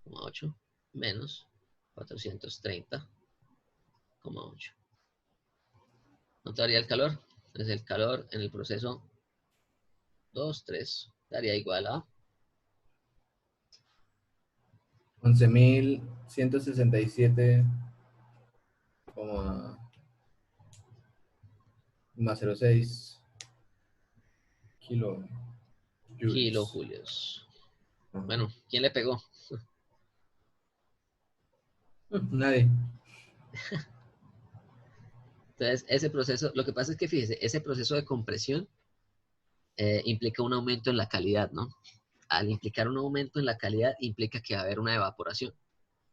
0,8 menos 430,8. ¿Cuánto daría el calor? Entonces el calor en el proceso 2, 3 daría igual a 11.167,8. más 0,6 kilojoules. kilojulios. Ajá. Bueno, ¿quién le pegó? Nadie. Entonces, ese proceso, lo que pasa es que fíjese, ese proceso de compresión implica un aumento en la calidad, ¿no? Al implicar un aumento en la calidad, implica que va a haber una evaporación.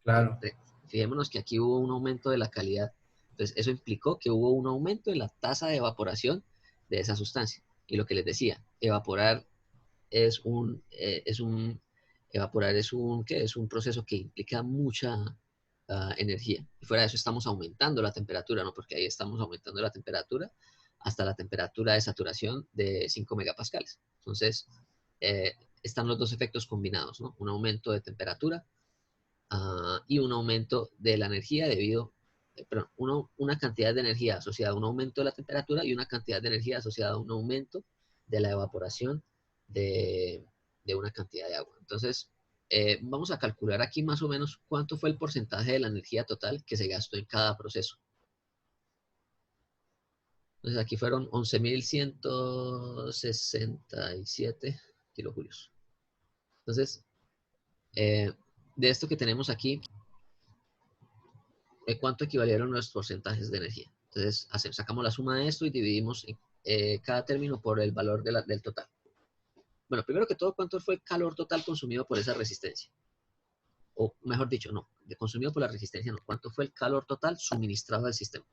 Claro. Fijémonos que aquí hubo un aumento de la calidad. Entonces, eso implicó que hubo un aumento en la tasa de evaporación de esa sustancia. Y lo que les decía, evaporar evaporar ¿qué? Es un proceso que implica mucha energía. Y fuera de eso estamos aumentando la temperatura, ¿no? Porque ahí estamos aumentando la temperatura hasta la temperatura de saturación de 5 megapascales. Entonces, están los dos efectos combinados, ¿no? Un aumento de temperatura y un aumento de la energía perdón, una cantidad de energía asociada a un aumento de la temperatura y una cantidad de energía asociada a un aumento de la evaporación de, de una cantidad de agua. Entonces, vamos a calcular aquí más o menos cuánto fue el porcentaje de la energía total que se gastó en cada proceso. Entonces, aquí fueron 11.167 kilojulios. Entonces, de esto que tenemos aquí, ¿cuánto equivalieron los porcentajes de energía? Entonces, sacamos la suma de esto y dividimos cada término por el valor del total. Bueno, primero que todo, ¿cuánto fue el calor total consumido por esa resistencia? O mejor dicho, no, consumido por la resistencia no. ¿Cuánto fue el calor total suministrado al sistema?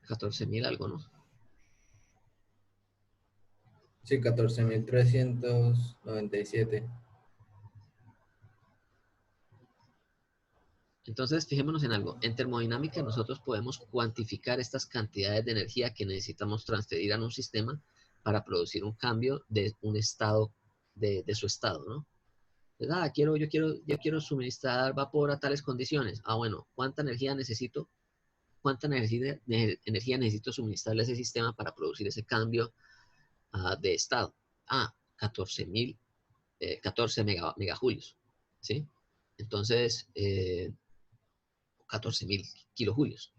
$14.000 algo, ¿no? Sí, 14.397. Entonces, fijémonos en algo. En termodinámica nosotros podemos cuantificar estas cantidades de energía que necesitamos transferir a un sistema para producir un cambio de un estado, de su estado, ¿no? Entonces, yo quiero suministrar vapor a tales condiciones. Bueno, ¿cuánta energía necesito? ¿Cuánta energía necesito suministrarle a ese sistema para producir ese cambio de estado? 14 megajulios, ¿sí? Entonces, 14.000 kilojulios.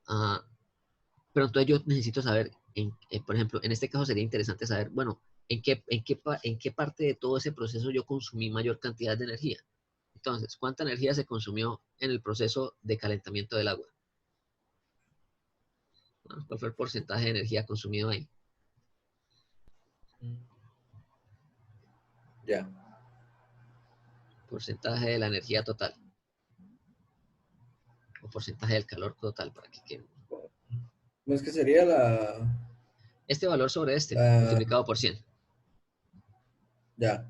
Pero entonces yo necesito saber, por ejemplo, en este caso sería interesante saber, bueno, en qué parte de todo ese proceso yo consumí mayor cantidad de energía. Entonces, ¿cuánta energía se consumió en el proceso de calentamiento del agua? ¿Cuál fue el porcentaje de energía consumido ahí? Ya. Porcentaje de la energía total. O porcentaje del calor total, para que quede. ¿Cómo es que sería Este valor sobre este, multiplicado por 100. Ya.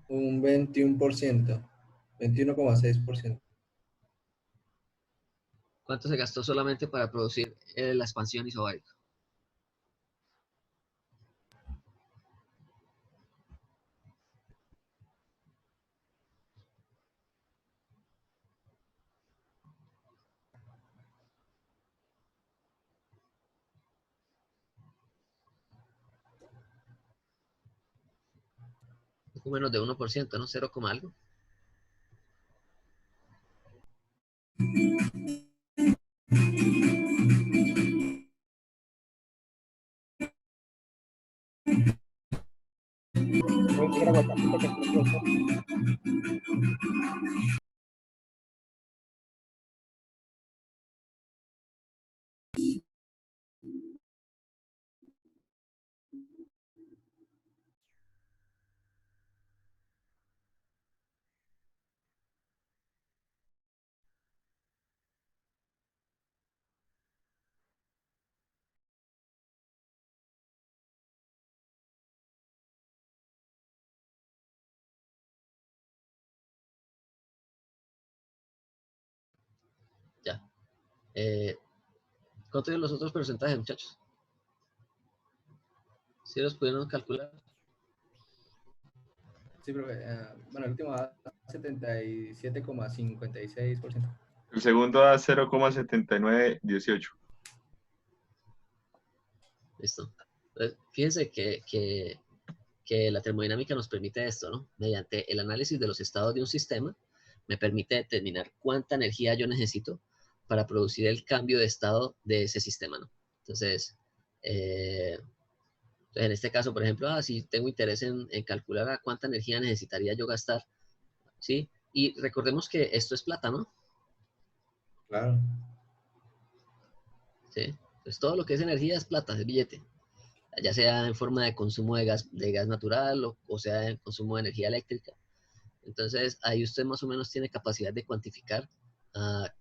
Un 21%. 21,6%. ¿Cuánto se gastó solamente para producir la expansión isobárica? Menos de 1%, ¿no? 0, algo. Ya. ¿Cuántos son los otros porcentajes, muchachos? ¿Sí los pudieron calcular? Sí, profe. Bueno, el último da 77,56%. El segundo da 0,7918. Listo. Entonces, fíjense que la termodinámica nos permite esto, ¿no? Mediante el análisis de los estados de un sistema, me permite determinar cuánta energía yo necesito para producir el cambio de estado de ese sistema, ¿no? Entonces, en este caso, por ejemplo, si tengo interés en calcular a cuánta energía necesitaría yo gastar, ¿sí? Y recordemos que esto es plata, ¿no? Claro. ¿Sí? Entonces, todo lo que es energía es plata, es billete. Ya sea en forma de consumo de gas natural o sea en consumo de energía eléctrica. Entonces, ahí usted más o menos tiene capacidad de cuantificar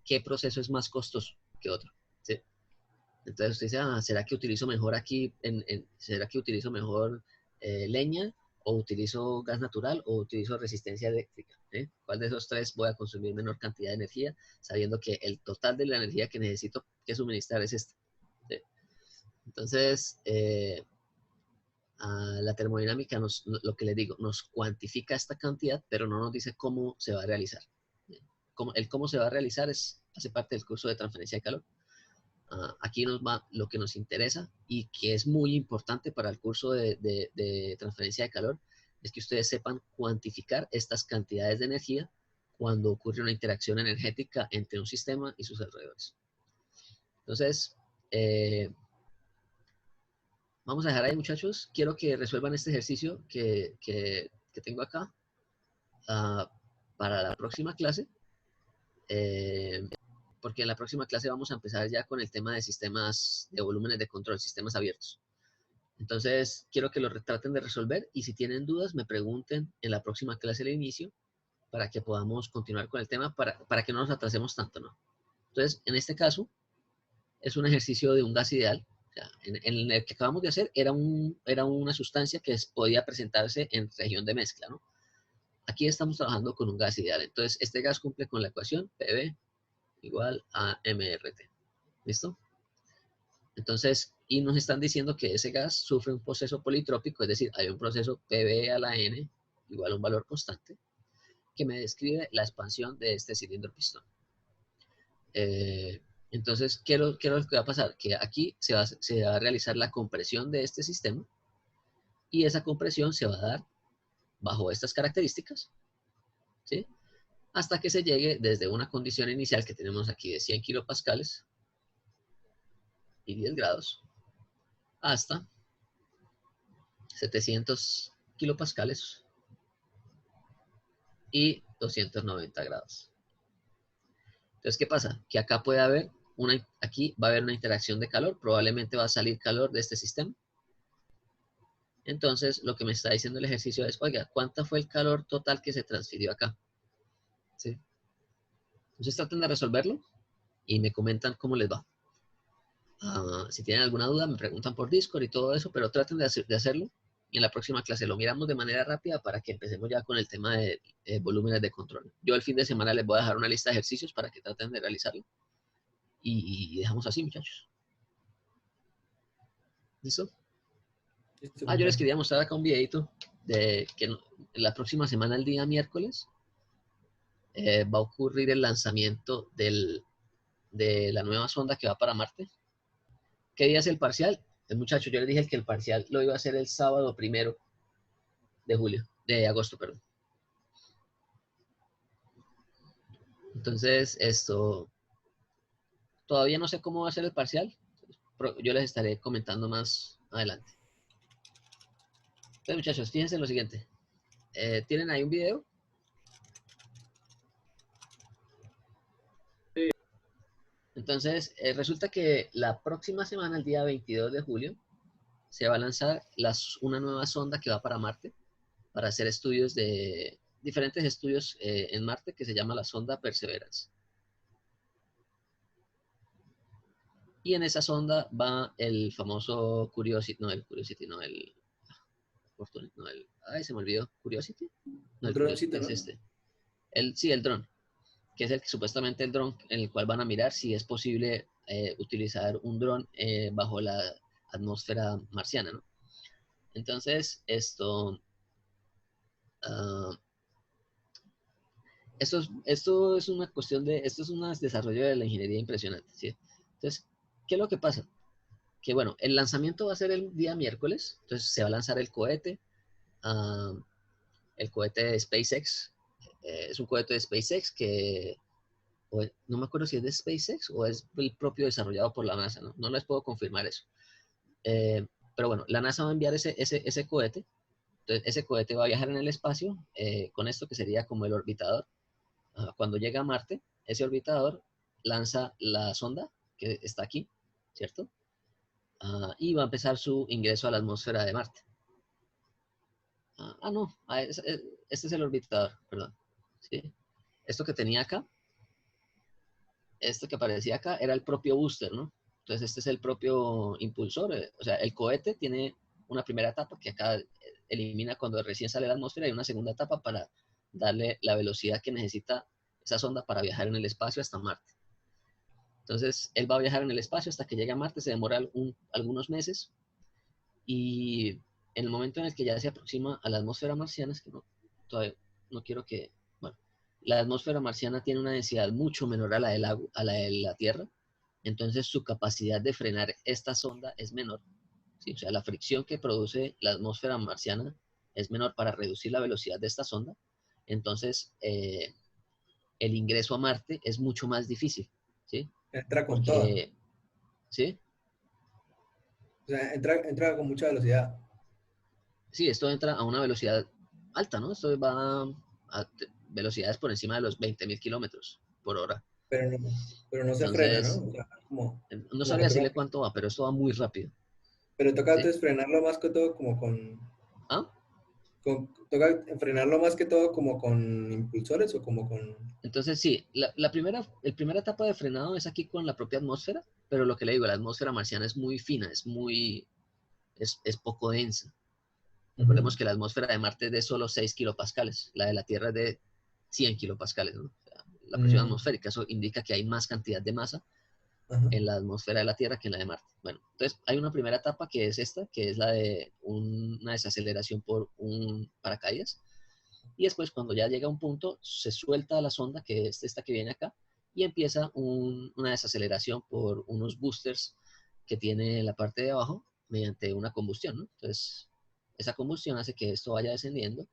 qué proceso es más costoso que otro, ¿sí? Entonces usted dice, ¿será que utilizo mejor aquí, será que utilizo mejor leña o utilizo gas natural o utilizo resistencia eléctrica? ¿Cuál de esos tres voy a consumir menor cantidad de energía sabiendo que el total de la energía que necesito que suministrar es este? ¿Sí? Entonces, la termodinámica, lo que le digo, nos cuantifica esta cantidad, pero no nos dice cómo se va a realizar. El cómo se va a realizar hace parte del curso de transferencia de calor. Aquí nos va lo que nos interesa y que es muy importante para el curso de transferencia de calor, es que ustedes sepan cuantificar estas cantidades de energía cuando ocurre una interacción energética entre un sistema y sus alrededores. Entonces, vamos a dejar ahí, muchachos. Quiero que resuelvan este ejercicio que tengo acá para la próxima clase. Porque en la próxima clase vamos a empezar ya con el tema de sistemas de volúmenes de control, sistemas abiertos. Entonces, quiero que lo traten de resolver y si tienen dudas, me pregunten en la próxima clase al inicio para que podamos continuar con el tema, para que no nos atrasemos tanto, ¿no? Entonces, en este caso, es un ejercicio de un gas ideal. O sea, en el que acabamos de hacer era una sustancia que podía presentarse en región de mezcla, ¿no? Aquí estamos trabajando con un gas ideal. Entonces, este gas cumple con la ecuación PV igual a MRT. ¿Listo? Entonces, y nos están diciendo que ese gas sufre un proceso politrópico, es decir, hay un proceso PV a la N igual a un valor constante que me describe la expansión de este cilindro pistón. Entonces, ¿qué es lo que va a pasar? Que aquí se va a realizar la compresión de este sistema y esa compresión se va a dar bajo estas características, ¿sí? Hasta que se llegue desde una condición inicial que tenemos aquí de 100 kilopascales y 10 grados hasta 700 kilopascales y 290 grados. Entonces, ¿qué pasa? Que acá puede haber aquí va a haber una interacción de calor, probablemente va a salir calor de este sistema. Entonces, lo que me está diciendo el ejercicio es, oiga, ¿cuánto fue el calor total que se transfirió acá? ¿Sí? Entonces, traten de resolverlo y me comentan cómo les va. Si tienen alguna duda, me preguntan por Discord y todo eso, pero traten de hacerlo. Y en la próxima clase lo miramos de manera rápida para que empecemos ya con el tema de volúmenes de control. Yo el fin de semana les voy a dejar una lista de ejercicios para que traten de realizarlo. Y dejamos así, muchachos. ¿Listo? Yo les quería mostrar acá un videito de que la próxima semana, el día miércoles, va a ocurrir el lanzamiento de la nueva sonda que va para Marte. ¿Qué día es el parcial? Muchachos, yo les dije que el parcial lo iba a hacer el sábado 1 de agosto, perdón. Entonces, todavía no sé cómo va a ser el parcial. Yo les estaré comentando más adelante. Entonces, muchachos, fíjense en lo siguiente. ¿Tienen ahí un video? Sí. Entonces, resulta que la próxima semana, el día 22 de julio, se va a lanzar una nueva sonda que va para Marte para hacer diferentes estudios en Marte que se llama la sonda Perseverance. Y en esa sonda va el famoso Curiosity, ay, se me olvidó, Curiosity. No, el Curiosity es este. Sí, el dron, que es supuestamente el dron en el cual van a mirar si es posible utilizar un dron bajo la atmósfera marciana, ¿no? Entonces, esto es una cuestión de, esto es un desarrollo de la ingeniería impresionante, ¿sí? Entonces, ¿qué es lo que pasa? Que bueno, el lanzamiento va a ser el día miércoles, entonces se va a lanzar ah, el cohete de SpaceX, es un cohete de SpaceX que, no me acuerdo si es de SpaceX o es el propio desarrollado por la NASA, ¿no? No les puedo confirmar eso. Eh, pero bueno, la NASA va a enviar ese cohete, entonces ese cohete va a viajar en el espacio con esto que sería como el orbitador. Cuando llega a Marte, ese orbitador lanza la sonda que está aquí, ¿cierto? Y va a empezar su ingreso a la atmósfera de Marte. No, este es el orbitador, perdón. ¿Sí? Esto que tenía acá, esto que aparecía acá, era el propio booster, ¿no? Entonces este es el propio impulsor. O sea, el cohete tiene una primera etapa que acá elimina cuando recién sale a la atmósfera y una segunda etapa para darle la velocidad que necesita esa sonda para viajar en el espacio hasta Marte. Entonces, él va a viajar en el espacio hasta que llegue a Marte, se demora algunos meses, y en el momento en el que ya se aproxima a la atmósfera marciana, es que todavía no quiero que, bueno, la atmósfera marciana tiene una densidad mucho menor a la de la Tierra, entonces su capacidad de frenar esta sonda es menor, ¿sí? O sea, la fricción que produce la atmósfera marciana es menor para reducir la velocidad de esta sonda, entonces el ingreso a Marte es mucho más difícil, ¿sí? Entra con todo. Porque, ¿sí? O sea, entra con mucha velocidad. Sí, esto entra a una velocidad alta, ¿no? Esto va a velocidades por encima de los 20.000 kilómetros por hora. Pero no se frena, ¿no? Entonces, O sea, no como que sabría decirle toca, cuánto va, pero esto va muy rápido, pero toca ¿sí? entonces frenarlo más que todo ¿Ah? toca frenarlo más que todo como con impulsores o como con... Entonces, sí, la primera etapa de frenado es aquí con la propia atmósfera, pero lo que le digo, la atmósfera marciana es muy fina, es poco densa. Recordemos que la atmósfera de Marte es de solo 6 kilopascales, la de la Tierra es de 100 kilopascales, ¿no? O sea, la presión atmosférica, eso indica que hay más cantidad de masa Ajá. en la atmósfera de la Tierra que en la de Marte. Bueno, entonces hay una primera etapa que es esta, que es la de una desaceleración por un paracaídas, y después cuando ya llega a un punto, se suelta la sonda, que es esta que viene acá, y empieza una desaceleración por unos boosters que tiene la parte de abajo mediante una combustión, ¿no? Entonces, esa combustión hace que esto vaya descendiendo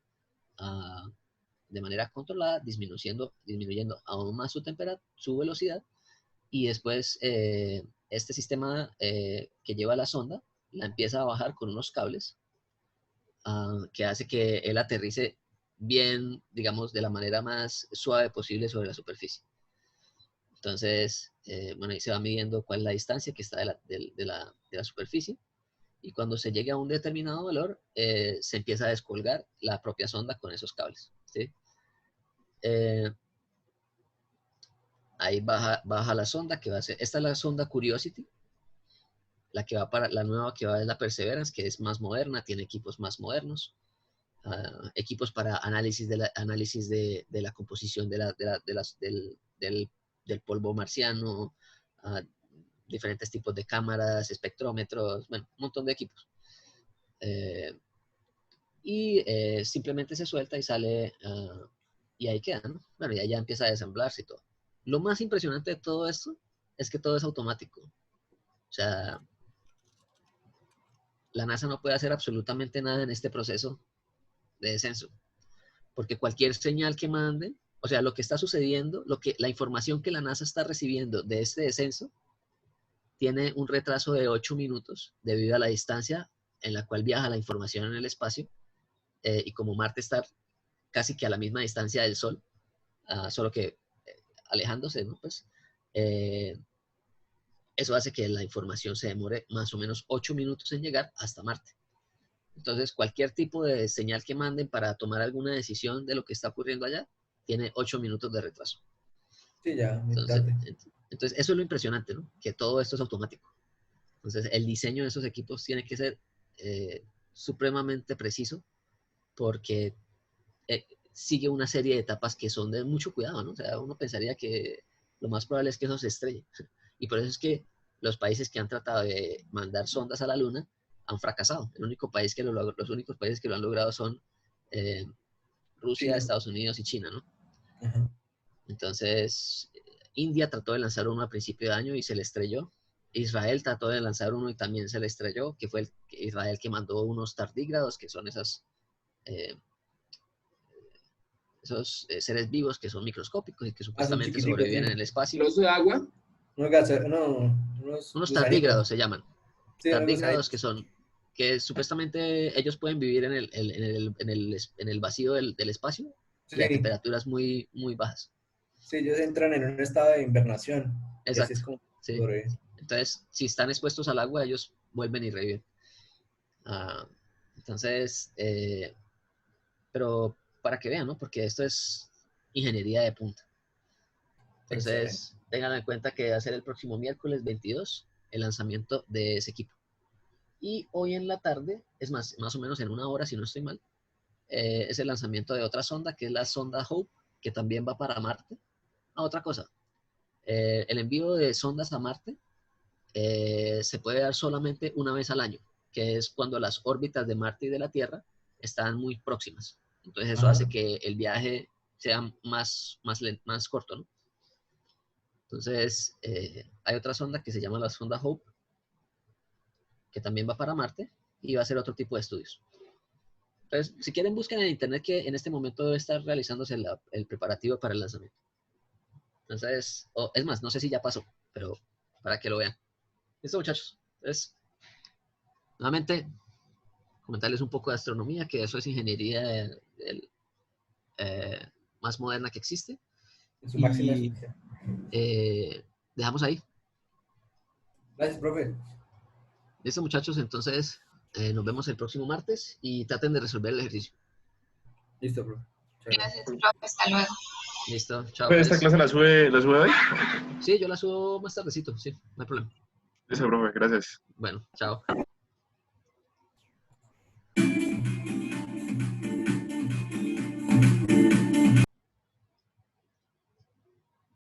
de manera controlada, disminuyendo aún más su velocidad, y después este sistema que lleva la sonda la empieza a bajar con unos cables que hace que él aterrice bien, digamos, de la manera más suave posible sobre la superficie. Entonces, bueno, ahí se va midiendo cuál es la distancia que está de la superficie, y cuando se llegue a un determinado valor, se empieza a descolgar la propia sonda con esos cables, ¿sí? Ahí baja la sonda, que va a ser, esta es la sonda Curiosity, la nueva que va es la Perseverance, que es más moderna, tiene equipos más modernos, equipos para análisis de la composición del polvo marciano, diferentes tipos de cámaras, espectrómetros, bueno, un montón de equipos. Simplemente se suelta y sale, y ahí queda, ¿no? Bueno, y ahí ya empieza a desamblarse y todo. Lo más impresionante de todo esto es que todo es automático. O sea, la NASA no puede hacer absolutamente nada en este proceso de descenso, porque cualquier señal que manden, o sea, lo que está sucediendo, la información que la NASA está recibiendo de este descenso, tiene un retraso de 8 minutos debido a la distancia en la cual viaja la información en el espacio, y como Marte está casi que a la misma distancia del Sol, solo que alejándose, ¿no? Pues, eso hace que la información se demore más o menos 8 minutos en llegar hasta Marte. Entonces, cualquier tipo de señal que manden para tomar alguna decisión de lo que está ocurriendo allá, tiene 8 minutos de retraso. Sí, ya, muy Entonces, tarde. eso es lo impresionante, ¿no? Que todo esto es automático. Entonces, el diseño de esos equipos tiene que ser supremamente preciso, porque sigue una serie de etapas que son de mucho cuidado, ¿no? O sea, uno pensaría que lo más probable es que eso se estrelle. Y por eso es que los países que han tratado de mandar sondas a la Luna han fracasado. Los únicos países que lo han logrado son Rusia, China. Estados Unidos y China, ¿no? Ajá. Entonces, India trató de lanzar uno a principio de año y se le estrelló. Israel trató de lanzar uno y también se le estrelló, que fue Israel que mandó unos tardígrados, que son esos seres vivos que son microscópicos y que Son supuestamente chiquiticos, sobreviven sí. en el espacio. ¿Trozo de agua? Unos Unos gusanitos. tardígrados se llaman. Sí, unos Tardígrados gusanitos. que supuestamente ellos pueden vivir en el vacío del espacio y a Sí, temperaturas muy, muy bajas. sí, ellos entran en un estado de invernación. Y así es Exacto. como Sí. sobreviven. Entonces, si están expuestos al agua, ellos vuelven y reviven. Entonces, pero para que vean, ¿no? Porque esto es ingeniería de punta. Excelente. Entonces, tengan en cuenta que va a ser el próximo miércoles 22 el lanzamiento de ese equipo. Y hoy en la tarde, es más o menos en una hora, si no estoy mal, es el lanzamiento de otra sonda, que es la sonda Hope, que también va para Marte. Otra cosa, el envío de sondas a Marte se puede dar solamente una vez al año, que es cuando las órbitas de Marte y de la Tierra están muy próximas. Entonces eso hace que el viaje sea más corto, ¿no? Entonces hay otra sonda que se llama la sonda Hope, que también va para Marte y va a hacer otro tipo de estudios. Entonces, si quieren, busquen en internet que en este momento debe estar realizándose el preparativo para el lanzamiento. Entonces, es más, no sé si ya pasó, pero para que lo vean. Listo, muchachos. Entonces, nuevamente, comentarles un poco de astronomía, que eso es ingeniería más moderna que existe. En su máxima Y expresión. dejamos ahí. Gracias, profe. Listo, muchachos. Entonces, nos vemos el próximo martes y traten de resolver el ejercicio. Listo, profe. Muchas gracias. Gracias, profe. Hasta luego. Listo. Chao. Profe, ¿esta clase la sube hoy? Sí, yo la subo más tardecito. Sí, no hay problema. Listo, profe, gracias. Bueno, chao.